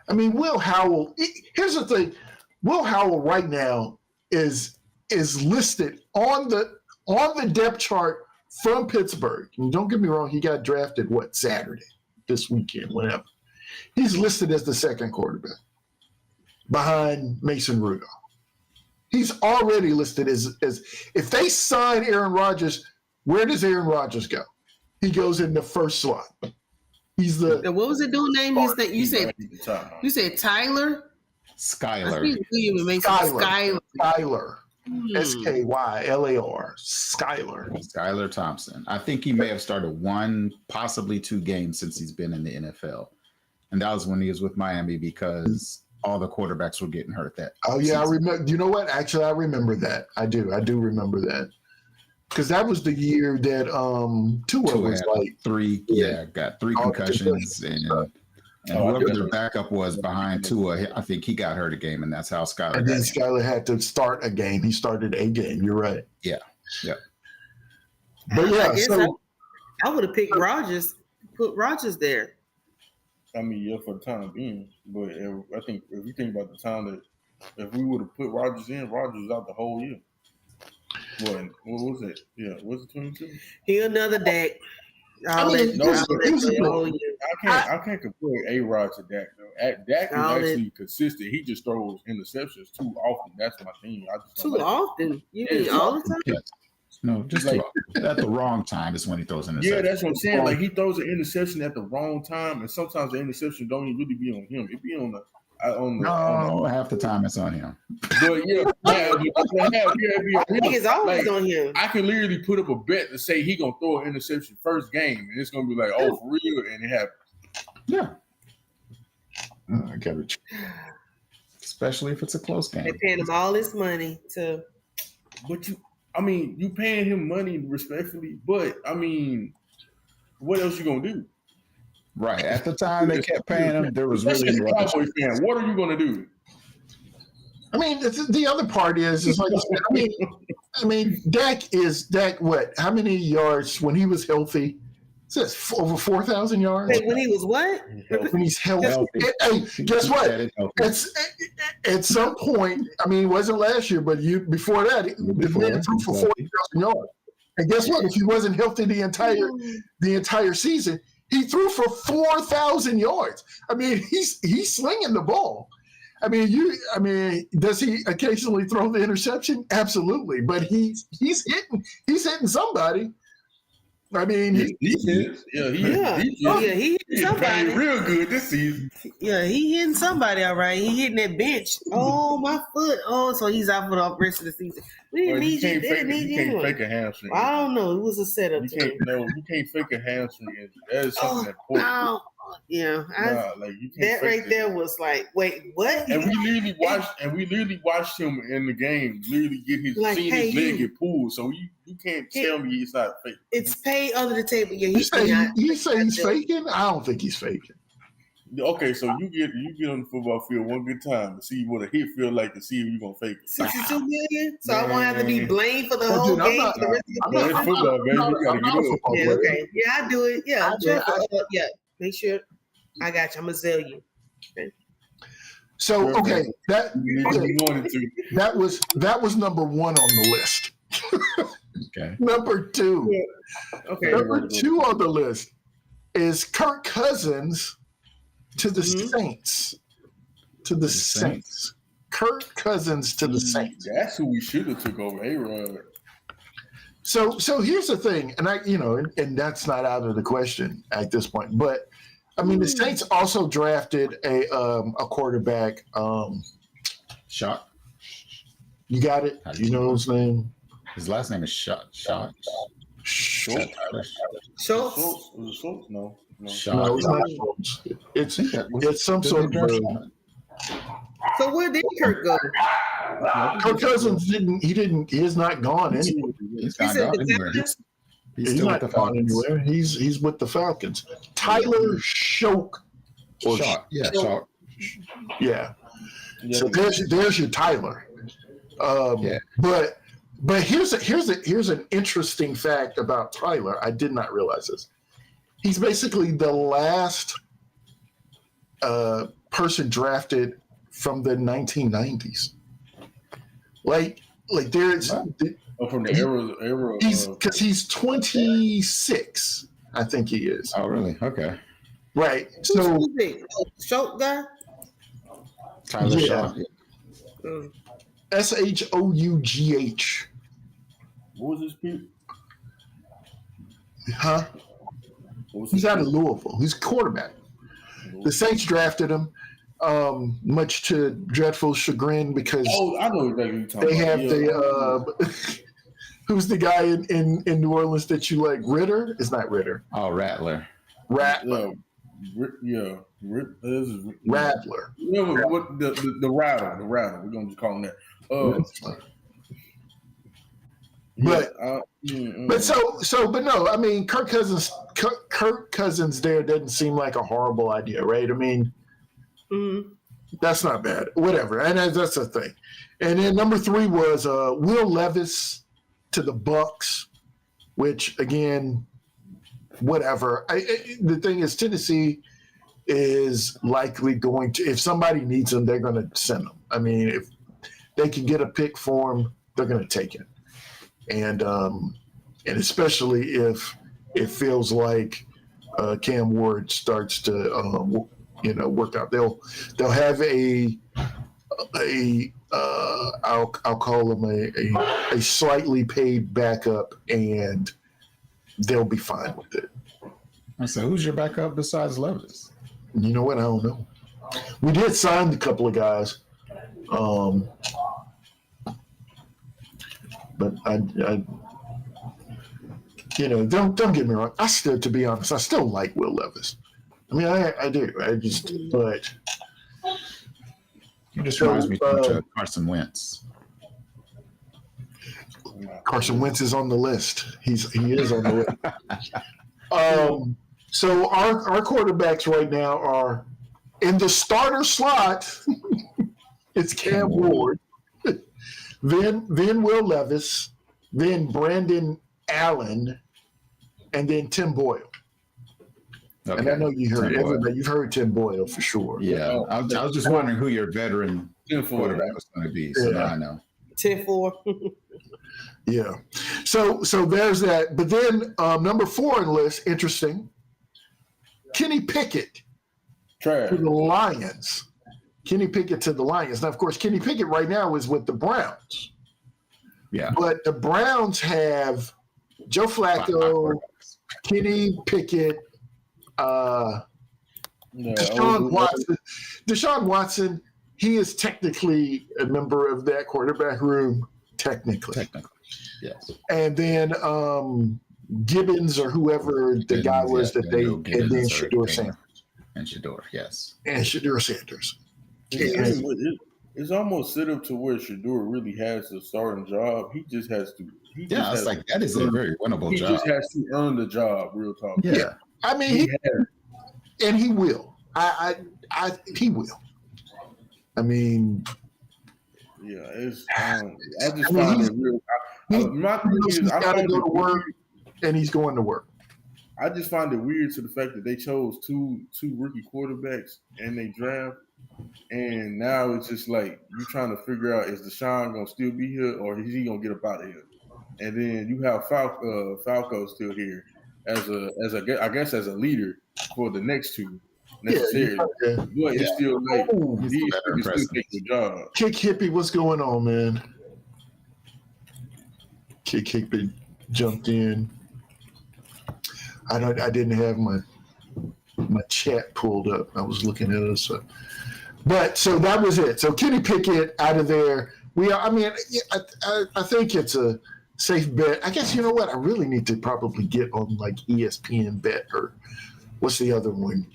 I mean, Will Howell. Here's the thing: Will Howell right now is listed on the depth chart from Pittsburgh. And don't get me wrong; he got drafted Saturday, this weekend, whatever. He's listed as the second quarterback behind Mason Rudolph. He's already listed as if they sign Aaron Rodgers, where does Aaron Rodgers go? He goes in the first slot. He's the. And what was the dude name? You said Tyler? Skylar. Skylar. Skylar. Skylar Thompson. I think he may have started 1, possibly 2 games since he's been in the NFL. And that was when he was with Miami because all the quarterbacks were getting hurt that season. I remember. You know what? Actually, I remember that. I do remember that. Because that was the year that Tua was like got 3 concussions, and whoever their backup was behind Tua, I think he got hurt a game, and that's how Skylar. And then Skylar had to start a game. He started a game. You're right. Yeah. But yeah, I would have picked Rodgers. Put Rodgers there. I mean, yeah, for the time being, but I think if you think about the time that if we would have put Rodgers in, Rodgers was out the whole year. What was it? Yeah, was it 22? He another Dak. I can't compare A-Rod to Dak though. Dak is actually consistent. He just throws interceptions too often. That's my thing. Too often? You mean all the time? Yes. No, just at the wrong time is when he throws interceptions. Yeah, that's what I'm saying. Like he throws an interception at the wrong time, and sometimes the interception don't even really be on him. It be on the half the time it's on him. But it's always on him. I can literally put up a bet to say he gonna throw an interception first game, and it's gonna be like, oh, for real, and it happens. Yeah, I get it. Especially if it's a close game. They're paying him all this money to. But you paying him money respectfully, but I mean, what else you gonna do? Right. At the time they kept paying him, there was really no Cowboy fan. What are you going to do? I mean, the other part is like you said, I mean, Dak what? How many yards when he was healthy? It says over 4,000 yards. When he was what? When he's healthy. Hey, guess what? At some point, I mean, it wasn't last year, but before that, the man threw for 40,000 yards. And guess what? If he wasn't healthy the entire season, he threw for 4,000 yards. I mean, he's slinging the ball. I mean, does he occasionally throw the interception? Absolutely, but he's hitting somebody. I mean, he hit somebody real good this season. Yeah, he hitting somebody all right. He hitting that bench. Oh, my foot. Oh, so he's out for the rest of the season. We didn't need you. You can't fake a hamstring. I don't know. It was a setup. You can't fake a hamstring injury. That is something important. Yeah, that right there was like, wait, what? And we literally watched him in the game, literally get his leg get pulled. So you can't tell me it's not fake. It's paid under the table. Yeah, you say he's faking? I don't think he's faking. Okay, so you get on the football field one good time to see what a hit feel like to see if you're gonna fake it. $62 million, so I won't have to be blamed for the whole game. It's football, baby. You gotta get up. Yeah, okay. Yeah, I do it. Yeah, yeah. Make sure I got you. I'm gonna sell you. Okay. So that was number 1 on the list. Okay. Number 2. Yeah. Okay. Number 2 on the list is Kirk Cousins to the Saints. To the Saints. Kirk Cousins to the Saints. That's who we should have took over A-Rod. So here's the thing, and that's not out of the question at this point. But I mean, the Saints also drafted a quarterback. Shot. You got it. You know his name. His last name is Shot. Schultz? No. Shot. No, it's not Schultz. It's some sort of. So where did Kirk go? Kirk Cousins he's not gone anywhere. He's not gone anywhere. He's not gone anywhere. He's with the Falcons. Tyler Shock. Shot. Yeah, Shot. Yeah. So there's your Tyler. Yeah. But here's an interesting fact about Tyler. I did not realize this. He's basically the last person drafted from the 1990s. Like there's from the era. Because he's 26, I think he is. Oh, really? Okay. Right. So Short guy. Tyler Yeah. Shaw. Shough. What was his pick? Huh? He's out of Louisville. He's a quarterback. The Saints drafted him, much to dreadful chagrin, because I know exactly what you're talking they about. have the who's the guy in New Orleans that you like? Ritter? It's not Ritter. Oh, Rattler. Rattler. Rattler. Remember what the rattle. We're gonna just call him that. But no, I mean, Kirk Cousins there doesn't seem like a horrible idea, right? I mean, that's not bad. Whatever, and that's the thing. And then number 3 was Will Levis to the Bucks, which again, whatever. The thing is, Tennessee is likely going to, if somebody needs them, they're going to send them. I mean, if they can get a pick for him, they're going to take it. And especially if it feels like Cam Ward starts to work out, they'll have I'll call him a slightly paid backup, and they'll be fine with it. So who's your backup besides Levis? You know what? I don't know. We did sign a couple of guys. But I don't get me wrong. To be honest, I still like Will Levis. I mean, I do. But He just reminds me too much of Carson Wentz. Carson Wentz is on the list. He is on the list. So our quarterbacks right now are in the starter slot. It's Cam Ward, then Will Levis, then Brandon Allen, and then Tim Boyle. Okay. And I know you heard everybody. You've heard Tim Boyle for sure. Yeah, I was just wondering who your veteran quarterback was going to be. So now I know. 10-4. Yeah. So there's that. But then number 4 on the list, interesting. Kenny Pickett to the Lions. Kenny Pickett to the Lions. Now, of course, Kenny Pickett right now is with the Browns. Yeah. But the Browns have Joe Flacco, Kenny Pickett, Deshaun Watson. He is technically a member of that quarterback room. Technically, yes. And then Gibbons or whoever the guy was that they, and then Shedeur Sanders. And Shedeur, yes. And Shedeur Sanders. It's almost set up to where Shedeur really has a starting job. He just has to. That is a very winnable job. He just has to earn the job. Real talk. Yeah. I mean, he will. He will. I mean. Yeah, it's. I just find it real. He's got to go to work, and he's going to work. I just find it weird to the fact that they chose two rookie quarterbacks in their draft, and now it's just like you trying to figure out, is Deshaun gonna still be here or is he gonna get up out of here? And then you have Falco still here as a leader for the next two necessarily. But it's still like he's still taking the job. Kick Hippie, what's going on, man? Kick Hippie jumped in. I didn't have my chat pulled up. I was looking at us. But so that was it. So Kenny Pickett out of there. I think it's a safe bet. I guess you know what? I really need to probably get on like ESPN Bet or what's the other one?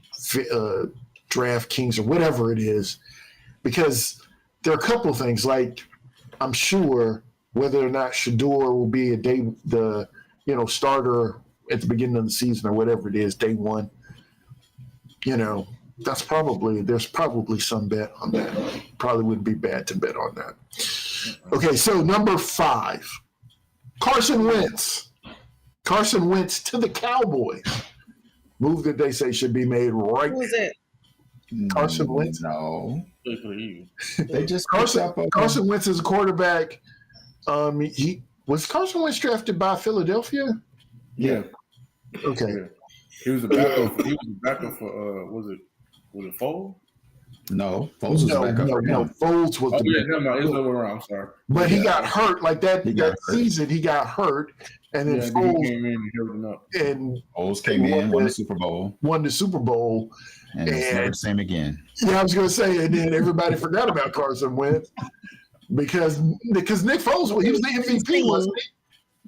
DraftKings or whatever it is, because there are a couple of things. Like I'm sure whether or not Shedeur will be the starter at the beginning of the season or whatever it is, day one. There's probably some bet on that. Probably wouldn't be bad to bet on that. Okay, so number 5, Carson Wentz. Carson Wentz to the Cowboys. Move that they say should be made right. Who's that? Carson Wentz. No, Good for you. they just picked up Carson Wentz is a quarterback. He was Carson Wentz drafted by Philadelphia. Yeah. Okay. Yeah. He was a backup. He was a backup for was it Foles? No, Foles was backup for him. Foles was Oh the yeah, never mind. It's the other way around. I'm sorry. But he got hurt like that. That season, he got hurt, and then Foles he came in and held him up. And Foles came in, won the Super Bowl, and it's never the same again. Yeah, I was going to say, and then everybody forgot about Carson Wentz because Nick Foles, he was the MVP, wasn't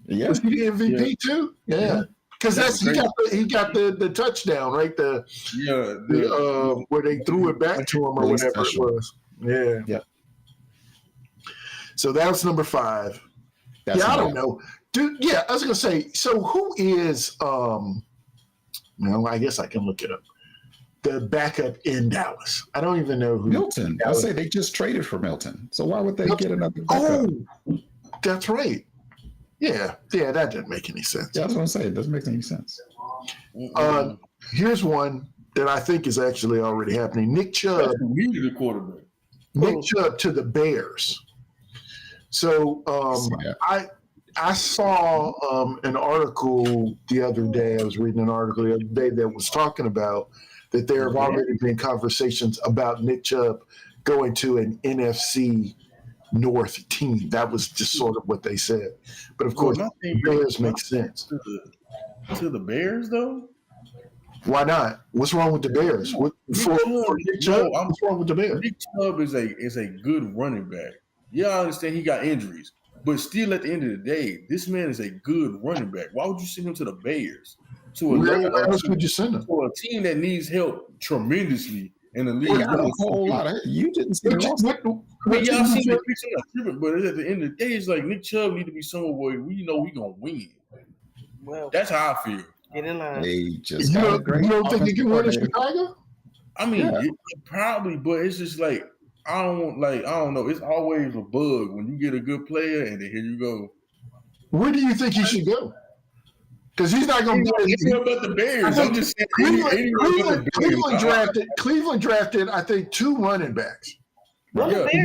he? Yeah, was he the MVP too? Yeah. Because he got the touchdown, right? The where they threw it back to him or whatever it was. Yeah. Yeah. So that was number 5. I don't know. Dude, yeah, I was gonna say, so who is well, I guess I can look it up. The backup in Dallas. I don't even know who. Milton. I say they just traded for Milton. So why would they get another backup? Oh, that's right. Yeah, that didn't make any sense. Yeah, I was going to say, it doesn't make any sense. Here's one that I think is actually already happening. Nick Chubb. The quarterback. Nick Chubb to the Bears. So I saw an article the other day. I was reading an article the other day that was talking about that there have already been conversations about Nick Chubb going to an NFC North team. That was just sort of what they said. But of course, the Bears make sense. To the Bears, though? Why not? What's wrong with the Bears? For Nick Chubb, what's wrong with the Bears? Nick Chubb is a good running back. Yeah, I understand he got injuries. But still, at the end of the day, this man is a good running back. Why would you send him to the Bears? Where else would you send him? To a team that needs help tremendously in the league. A whole lot of you didn't see y'all seen the picture, but at the end of the day, it's like Nick Chubb need to be somewhere where we know we gonna win. Well, that's how I feel. Get in line. They just you don't think he can win in Chicago? I mean, probably, but it's just like I don't know. It's always a bug when you get a good player, and then here you go. Where do you think he should go? Because he's not going to be. It's about the Bears. I'm just saying. Cleveland drafted, I think, 2 running backs. Well, They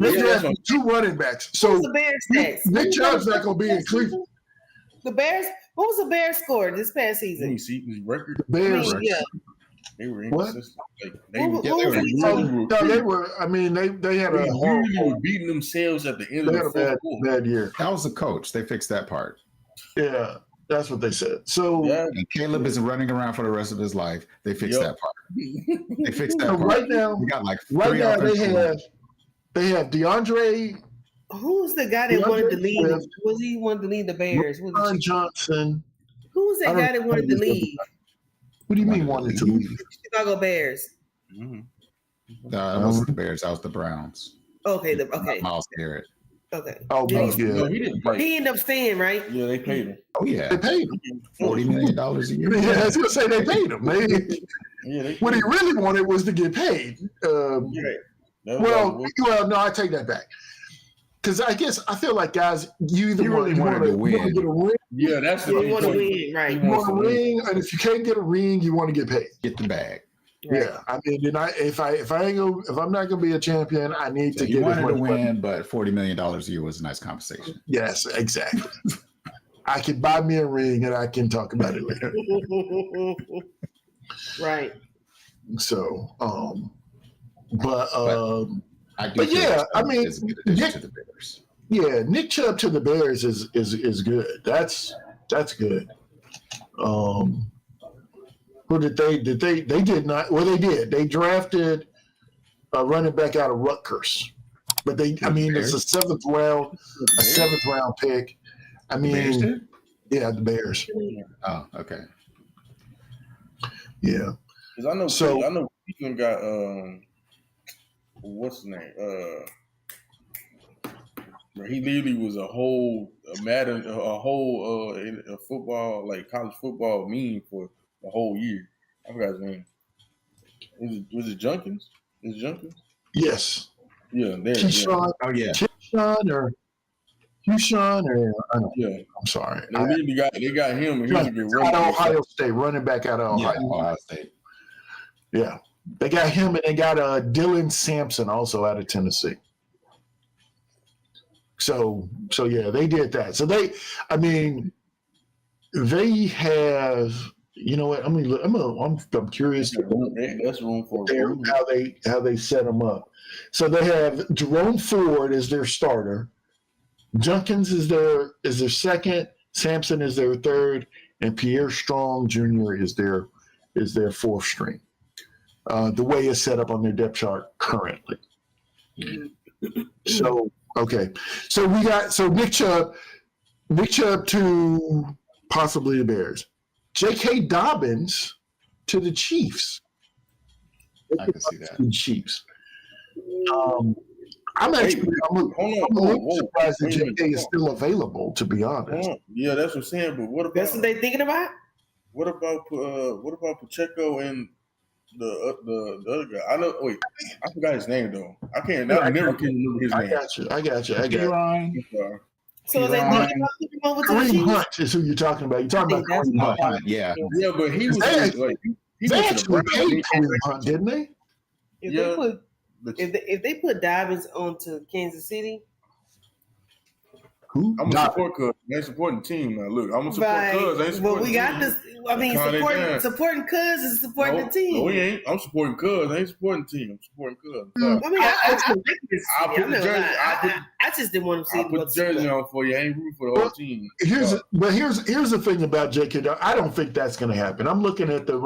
drafted 2 running backs. So the Bears stats? Nick Chubb's not going to be in Cleveland. The Bears. What was the Bears score this past season? Let me see his record. The Bears. They were inconsistent. They were. I mean, they had a horrible beating themselves at the end of the bad year. That was the coach. They fixed that part. Yeah, that's what they said. So and Caleb isn't running around for the rest of his life. They fixed that part. They fixed that part. Right now, we got like right now they have DeAndre. Who's the guy that wanted to leave? Was he wanted to leave the Bears? Ron Johnson. Who's that guy that wanted to leave? What do you mean wanted to leave? Chicago Bears. That wasn't the Bears. That was the Browns. Okay. Miles Garrett. Okay. Oh, Miles Garrett. No, he didn't play. He ended up staying, right? Yeah, they paid him. Oh yeah, they paid him $40 million a year. Yeah, I was gonna say they paid him. What he really wanted was to get paid. Well, no, I take that back. Because I feel like guys, you either really wanted to win. Get a ring. Yeah, that's the you want to win, right? You want a ring, and if you can't get a ring, you want to get paid. Get the bag. Right. Yeah, I mean, if I'm not gonna be a champion, I need to get. You wanted to win, but $40 million a year was a nice compensation. Yes, exactly. I can buy me a ring, and I can talk about it later. Right. So, but yeah, I mean, Nick, to the Bears. Yeah, Nick Chubb to the Bears is good. That's good. Who did they did not? Well, they did. They drafted a running back out of Rutgers, but it's a seventh round pick. I mean, the Bears. Oh, okay. Yeah. Because I know Cleveland got what's his name? He literally was a football, like college football meme for the whole year. I forgot his name. Was it Junkins? Is it Junkins? Yes. Yeah, there. Keyshawn, Oh yeah. Keyshawn or Keyshawn or I don't know. Yeah. I'm sorry. They got him, and he can get Out of running. Ohio State, running back out of Ohio. Yeah, Ohio State. Yeah, they got him, and they got Dylan Sampson also out of Tennessee. So yeah, they did that. So they have. You know what? I'm curious That's room for how they set them up. So they have Jerome Ford as their starter, Junkins is their second, Sampson is their third, and Pierre Strong Jr. is their fourth string. The way it's set up on their depth chart currently. So okay, so we got Nick Chubb to possibly the Bears. J.K. Dobbins to the Chiefs. I can see that. To the Chiefs. I'm a little surprised that J.K. is still available, to be honest. Yeah, that's what I'm saying. But what about That's what they thinking about? What about Pacheco and the other guy? I know. Wait, I forgot his name though. I never can remember his name. I got you. I'm sorry. So they thinking about him over to the Kareem Chiefs? Hunt is who you're talking about. You're talking about Kareem Hunt. Yeah. Yeah, but he was he They went to the actually Browns. paid Kareem Hunt, didn't they? If they put Dobbins onto Kansas City, Who? I'm gonna support Cuz. They ain't supporting the team now. Look, I'm gonna support Cuz. They ain't supporting well, we the got team. this. I mean, supporting Cuz is supporting the team. No, he ain't. I'm supporting Cuz. I ain't supporting the team. I'm supporting Cuz. I mean, I'll put the jersey. I just didn't want to see. I'll put the jersey on for you. I ain't rooting for the whole team. Here's the thing about J.K. I don't think that's going to happen. I'm looking at the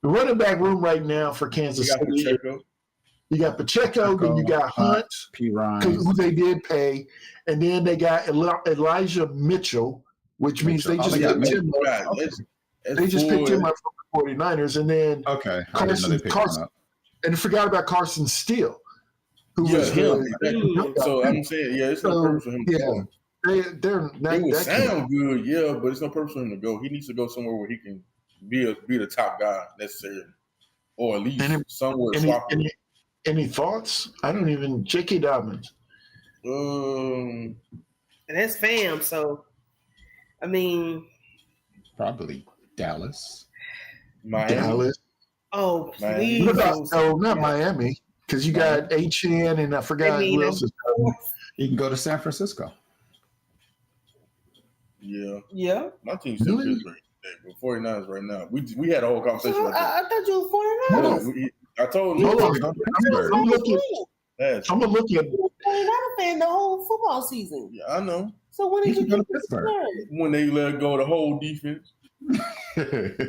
running back room right now for Kansas City. You got Pacheco, then you got Hunt, P. Ryan, who they did pay, and then they got Elijah Mitchell, which means they just picked him up. They just picked him up from the 49ers, and then Carson, and I forgot about Carson Steele, who was him. So I'm saying, it's no purpose for him to go. They would sound good, but it's no purpose for him to go. He needs to go somewhere where he can be the top guy necessarily, or at least somewhere swap. Any thoughts? I don't even. J.K. Dobbins. And that's fam. So, I mean, probably Dallas. Miami. Dallas. Oh, please. Not Miami, because you got H.N. and I forgot who else is coming. You can go to San Francisco. Yeah. My team's still Pittsburgh. We're 49ers right now. We had a whole conversation about that. I thought you were 49ers. I told you. I'm looking. I'm gonna look at. You're not a fan the whole football season. Yeah, I know. So when did you go get to Pittsburgh? When they let go the whole defense. There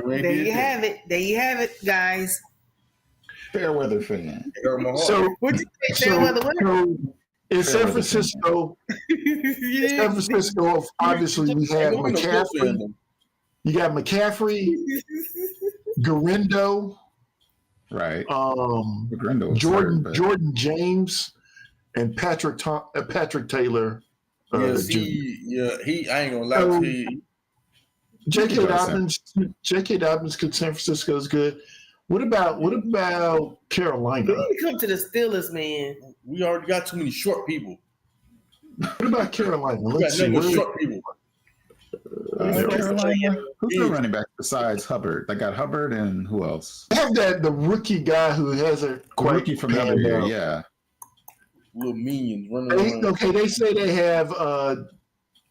you have it, guys. Fairweather fan. So, what'd you say? Fairweather. In San Francisco, obviously we have McCaffrey. You got McCaffrey, Garindo. Right. Jordan James and Patrick Taylor. I ain't gonna lie to you. J.K. Dobbins, because San Francisco is good. What about Carolina? We need to come to the Steelers, man. We already got too many short people. What about Carolina? Let's see. Short people. Carolina. Who's the running back besides Hubbard? They got Hubbard and who else? They have the rookie guy who hasn't quite rookie from the other year, yeah. Little minions running around. Okay, they say they have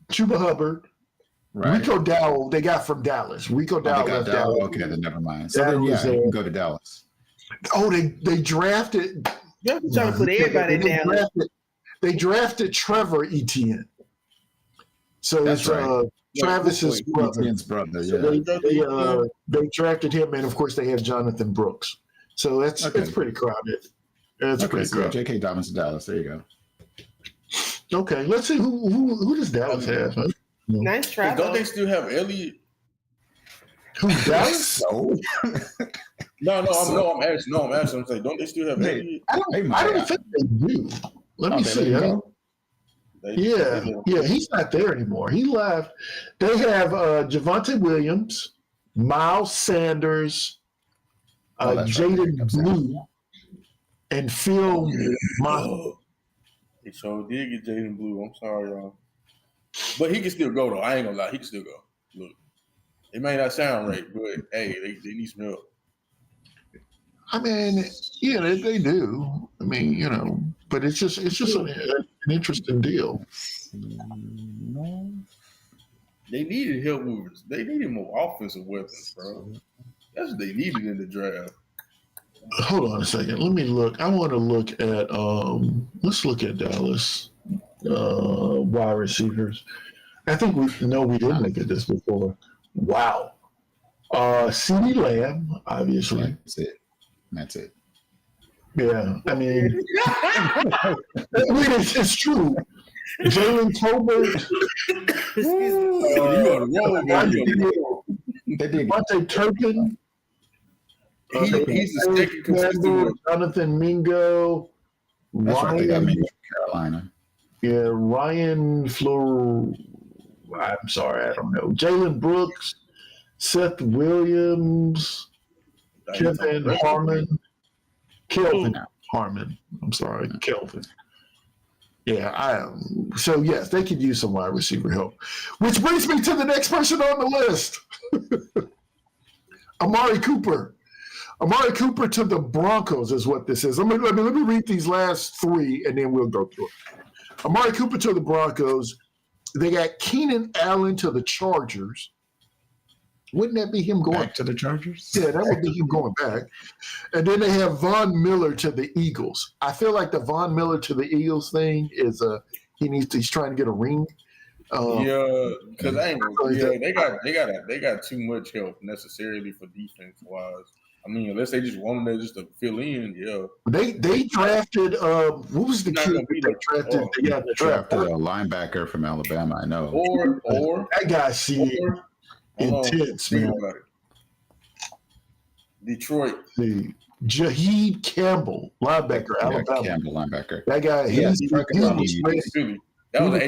Chuba Hubbard, right. Rico Dowell. They got from Dallas. Rico Dowell left Dallas. Okay, then never mind. So then, you can go to Dallas. Oh, they drafted. You're trying to put everybody down. They drafted Trevor Etienne. So that's right. Travis's brother. Yeah. They drafted him, and of course they have Jonathan Brooks. So it's pretty crowded. It's pretty crowded. J.K. Dobbins to Dallas. There you go. Okay, let's see who does Dallas have. Huh? Nice try. Don't they still have Elliott? Who Dallas? No, I'm asking. I'm saying, don't they still have Elliott? I don't think they do. Let me see. Yeah, he's not there anymore. He left. They have Javonte Williams, Miles Sanders, Jaden Blue, and feel my. They sure did get Jaden Blue. I'm sorry, y'all. But he can still go, though. I ain't gonna lie. He can still go. Look, it may not sound right, but hey, they need some help. I mean, yeah, they do. I mean, you know, but it's just an interesting deal. They needed help movers. They needed more offensive weapons, bro. That's what they needed in the draft. Hold on a second. Let me look. I want to look at let's look at Dallas wide receivers. I think we didn't look at this before. Wow. CeeDee Lamb, obviously. That's it. Yeah. I mean it's true. Jalen Tolbert. Devontae Turpin. He's the second consistent. Jonathan Mingo. That's right. They got me from Carolina. Yeah, Ryan Fleur. I'm sorry, I don't know. Jalen Brooks, Seth Williams, Kelvin Harmon. I'm sorry, Kelvin. Yeah, so yes, they could use some wide receiver help. Which brings me to the next person on the list. Amari Cooper. Amari Cooper to the Broncos is what this is. Let me read these last three and then we'll go through it. Amari Cooper to the Broncos. They got Keenan Allen to the Chargers. Wouldn't that be him going back to the Chargers? Yeah, that would be him going back. And then they have Von Miller to the Eagles. I feel like the Von Miller to the Eagles thing is he's trying to get a ring. Because they got too much help necessarily for defense wise. I mean, unless they just wanted there just to fill in, They drafted what was the kid they drafted? They drafted a linebacker from Alabama, I know. Or that guy intense, man. Detroit. Jaheed Campbell, linebacker, Alabama. Campbell, linebacker. That guy,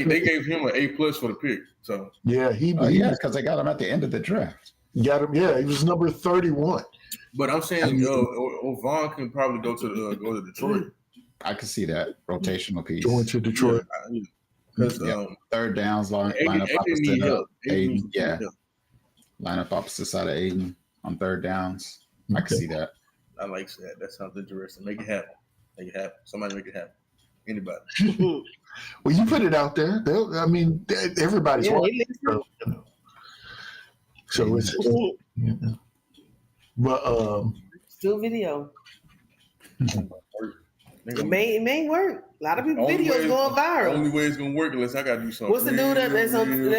they gave him an A+ for the pick. So because they got him at the end of the draft. Got him, he was number 31. But I'm saying, Vaughn can probably go to Detroit. I can see that rotational piece going to Detroit. Because third downs, line up opposite Aiden. Line up opposite side of Aiden on third downs. I can see that. I like that. That sounds interesting. Make it happen. Somebody make it happen. Anybody. Well, you put it out there. Everybody's watching. So it's but still video. It may work. A lot of people videos going viral. The only way it's gonna work unless I gotta do something. What's the dude that's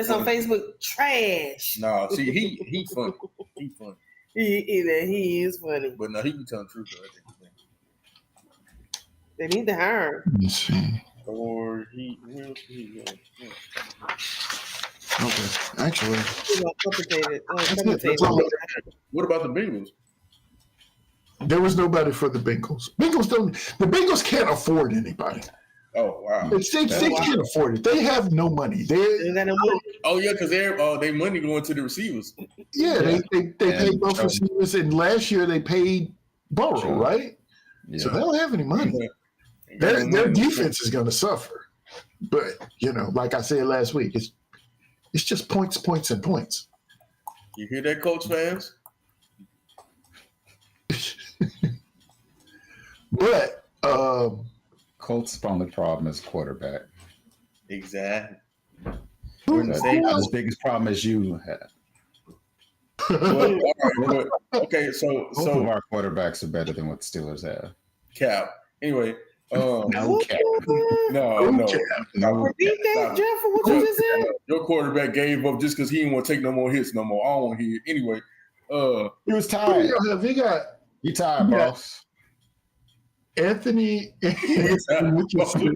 on Facebook? Trash. Nah, see, he funny. He funny. He is funny. But no, he can tell the truth. They need to hire him. Let me see. Or he will. Okay, actually, what about the Bengals? There was nobody for the Bengals. The Bengals can't afford anybody. Oh wow! They can't afford it. They have no money. Because they money going to the receivers. They paid both receivers, and last year they paid Burrow, right? Yeah. So they don't have any money. Their defense is going to suffer. But like I said last week, it's just points, and points. You hear that, Colts fans? But Colts' only problem is quarterback. Exactly. Not as big a problem as you had. Okay, so both of our quarterbacks are better than what the Steelers have. Cap. Anyway. No cap. No. Repeat that, Jeff, for what you just said. Your quarterback gave up just because he didn't want to take no more hits no more. I don't want to hear it. Anyway. He was tired. You tired, boss. Anthony Richardson.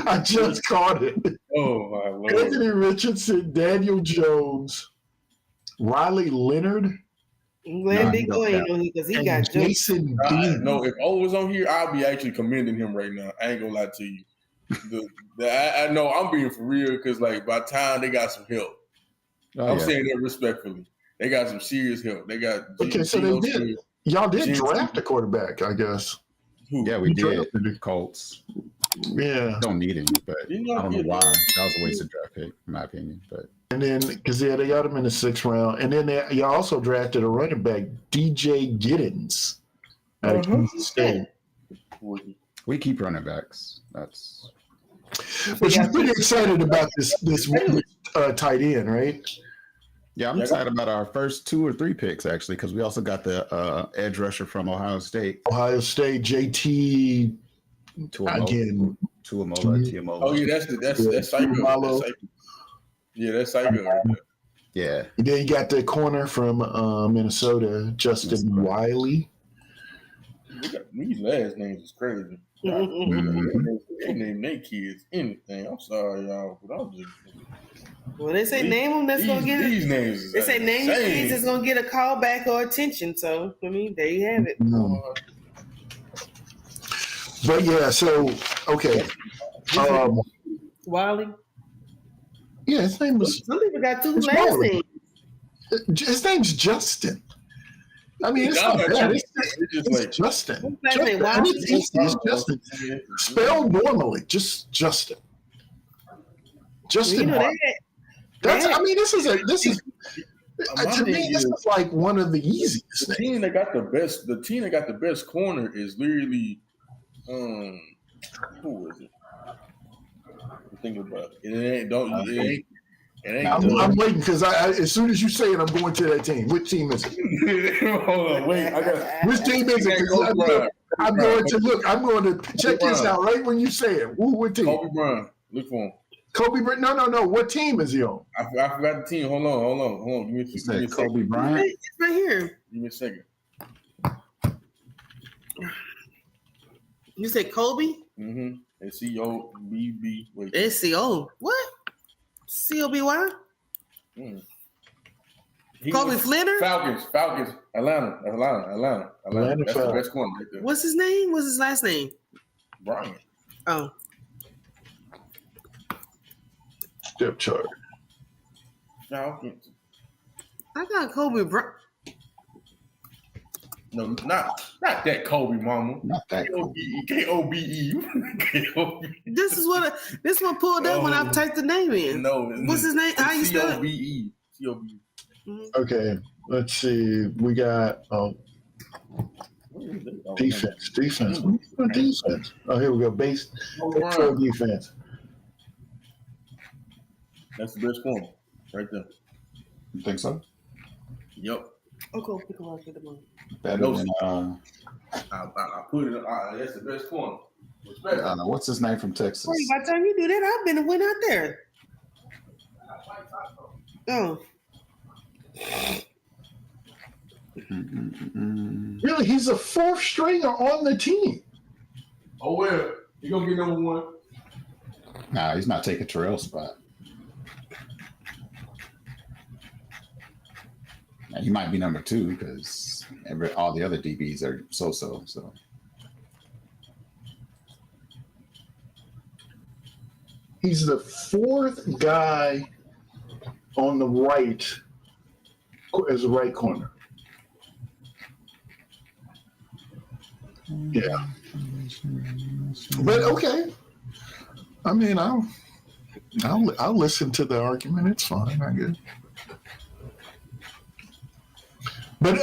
I just caught it. Oh my Lord. Anthony Richardson, Daniel Jones, Riley Leonard. I'm glad Big O ain't on here because he got Jason Dean. No, if O was on here, I'll be actually commending him right now. I ain't gonna lie to you. I know I'm being for real because by the time they got some help. I'm saying that respectfully. They got some serious help. They got so they did. Y'all did draft a quarterback, I guess. Who? Yeah, we He did. drafted it. Colts. Yeah. Don't need him, but Didn't I y'all don't know get why. him? That was a wasted draft pick, in my opinion. But And then, because they got him in the 6th round. And then you also drafted a running back, DJ Giddens, out of Kansas State. we keep running backs. That's But you're pretty excited about this tight end, right? yeah. I'm excited about our first 2 or 3 picks actually, because we also got the edge rusher from Ohio State. Ohio State, JT, again. Tuamola. Oh yeah, that's Psycho. Malo. That's Psycho. Yeah, that's Psycho right there. Yeah. And then you got the corner from Minnesota, Justin Wiley. These last names is crazy. Mhm. They name their kids anything. I'm sorry, y'all, but I'm just. When they say name them, that's gonna get. These names. Is They say name your insane. kids is gonna get a call back or attention. So I mean, there you have it. But yeah, so okay. Wiley. Yeah, his name was. Some people got 2 It's last Wiley. names. His name's Justin. I mean, it's not bad. It's Justin. What's his name? Wiley? It's Justin. Spelled normally, just Justin. Justin. You know, Wiley. That's. I mean, this is to me, this is like one of the easiest The things. team that got the best. The team that got the best corner is literally. Who is it? Think about it. It ain't. I'm waiting because as soon as you say it, I'm going to that team. Which team is it? Hold on, wait. I got. Which team is it? 'Cause I'm going to look. I'm going to check this out right when you say it. What team? Kobe Bryant. Look for him. Kobe Bryant. No. What team is he on? I forgot the team. Hold on. Give me a second. Kobe Bryant. It's right here. Give me a second. You said Kobe? Mm-hmm. COBB. Wait. SCO. What? COBY? Kobe Flinner? Falcons. Atlanta. That's the best one right there. What's his name? What's his last name? Bryant. Oh. Depth chart. Falcons. I got Kobe Bryant. No, not that Kobe, mama. Not that Kobe. Kobe. This one pulled up when I typed the name in. No. What's his name? How you spell it? COBE. Okay, let's see. We got defense. Defense. Oh, here we go. Base control defense. That's the best corner right there. You think so? Yep. Okay, pick a rock at the moment. Better than I put it. That's the best corner. what's his name from Texas? Wait, by the time you do that, I've went out there. Oh. Really, he's a 4th stringer on the team. Oh well, you gonna get number 1. Nah, he's not taking Terrell's spot. Now, he might be number 2 because all the other DBs are so. So He's the 4th guy on the right as a right corner. Yeah. But okay. I mean, I'll listen to the argument. It's fine, I guess. But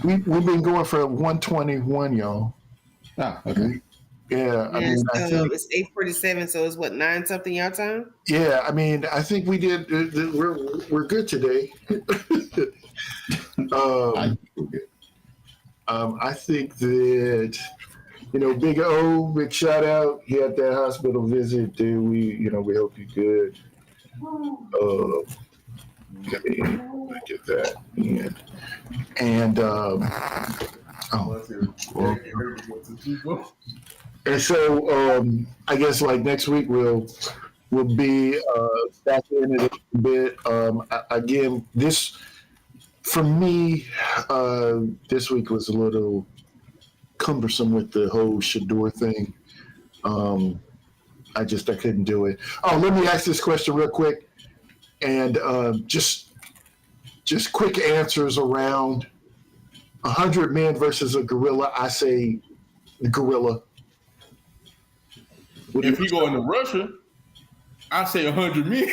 we've been going for 121, y'all. oh, okay. Yeah, I mean, I think It's 8:47, so it's what, 9 something your time? yeah, I mean, I think we did. We're good today. I think that Big O, big shout out. He had that hospital visit. We hope you're good. Let me get that in. And and so I guess like next week we'll be back in it a bit. Again, this for me this week was a little cumbersome with the whole Shador thing. I couldn't do it. Oh, let me ask this question real quick, and just quick answers around 100 men versus a gorilla. I say gorilla. If he going to Russia, I say 100 men.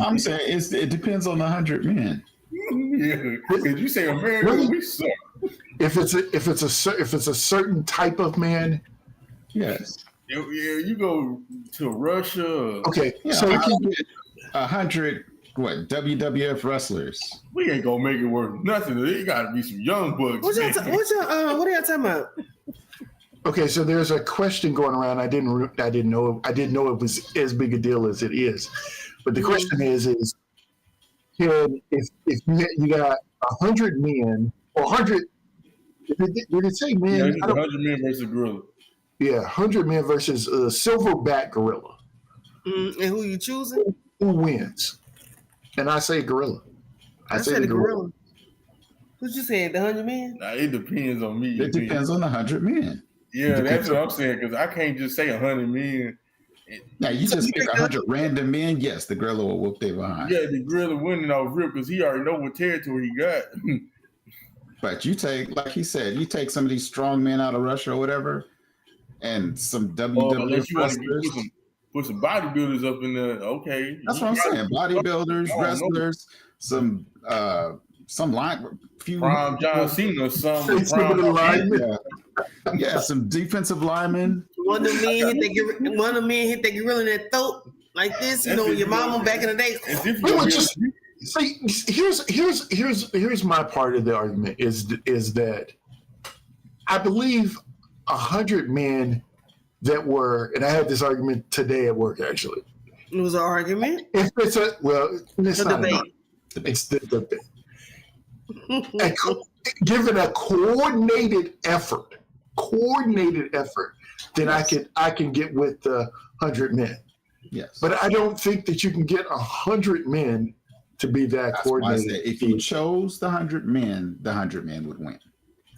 I'm saying it depends on the 100 men. Yeah, because you say America, Really? we suck. If it's a certain type of man, Yes. Yeah, you go to Russia. okay. Yeah, So I can get 100 WWF wrestlers. We ain't gonna make it worth nothing. There got to be some young bucks. What are y'all talking about? okay, so there's a question going around. I didn't know it was as big a deal as it is, but the question is if you got 100 men or 100, did it say men? Yeah, it's 100 men versus gorilla. Yeah, 100 men versus a silverback gorilla. And who you choosing? Who wins? And I say gorilla. I said the gorilla. What you saying? The 100 men? Nah, it depends on me. It depends on the 100 men. Yeah, that's what I'm saying, because I can't just say 100 men. Now, you just pick 100 random men, yes, the gorilla will whoop their behind. Yeah, the gorilla winning off rip because he already know what territory he got. But you take, like he said, you take some of these strong men out of Russia or whatever, and some WWF Unless you want wrestlers. to put some bodybuilders up in there, okay. That's what I'm saying. Bodybuilders, wrestlers, some few Prime John Cena, some yeah, some defensive linemen. One of the men hit that gorilla in that throat like this. You know, your mama back in the day. Here's my part of the argument is that I believe 100 men that were, and I had this argument today at work actually. It was an argument. If it's it's not debate. It's the debate. Given a coordinated effort, then I can get with the 100 men. Yes, but I don't think that you can get 100 men to be that coordinated. If you chose the 100 men, the 100 men would win.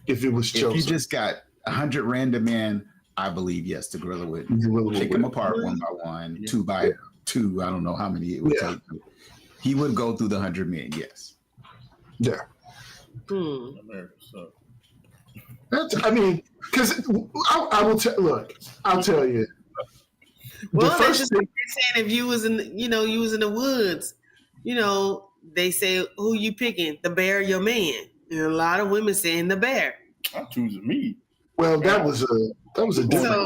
If it was chosen. If you just got 100 random men, I believe yes, the gorilla would pick them apart one by one, two by two. I don't know how many it would take. He would go through the 100 men. Yes. Yeah. America sucks. Because I will look. I'll tell you. Well, they're saying if you was in the woods, they say who you picking, the bear or your man, and a lot of women saying the bear. I'm choosing me. Well, that was a different.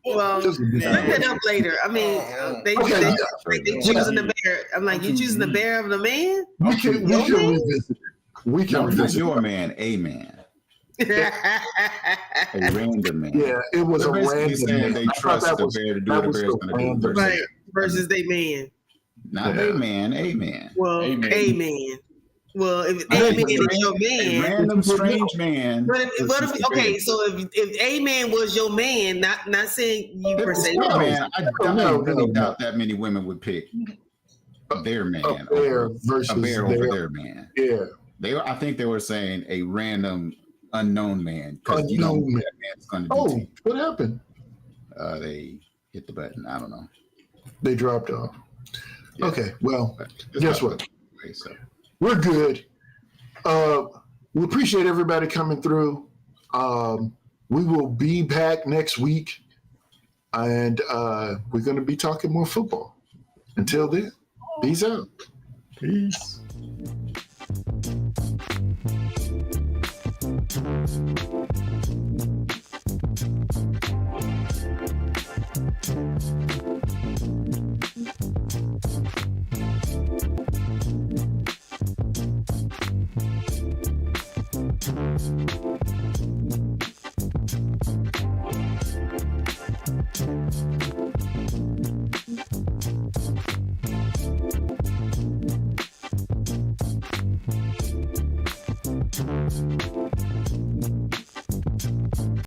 Look that up later. I mean, they choosing the bear. I'm like, you choosing the bear of the man? We can revisit it. We can revisit your man, a man. A random man. Yeah, it was a random man. They trust the bear to do what the bear's going to do. Right, versus they man. Not a man, a man. Well, a man. Well, if a man is your man, a random strange man. But if a man was your man, not saying you per se. Man, I really doubt that many women would pick their man. A bear versus a bear over their man. Yeah. I think they were saying a random unknown man because you know what that man's going to do. Oh, what happened? They hit the button. I don't know. They dropped off. Yeah. Okay, well, guess what? So. We're good. We appreciate everybody coming through. We will be back next week, and we're going to be talking more football. Until then, peace out. Peace.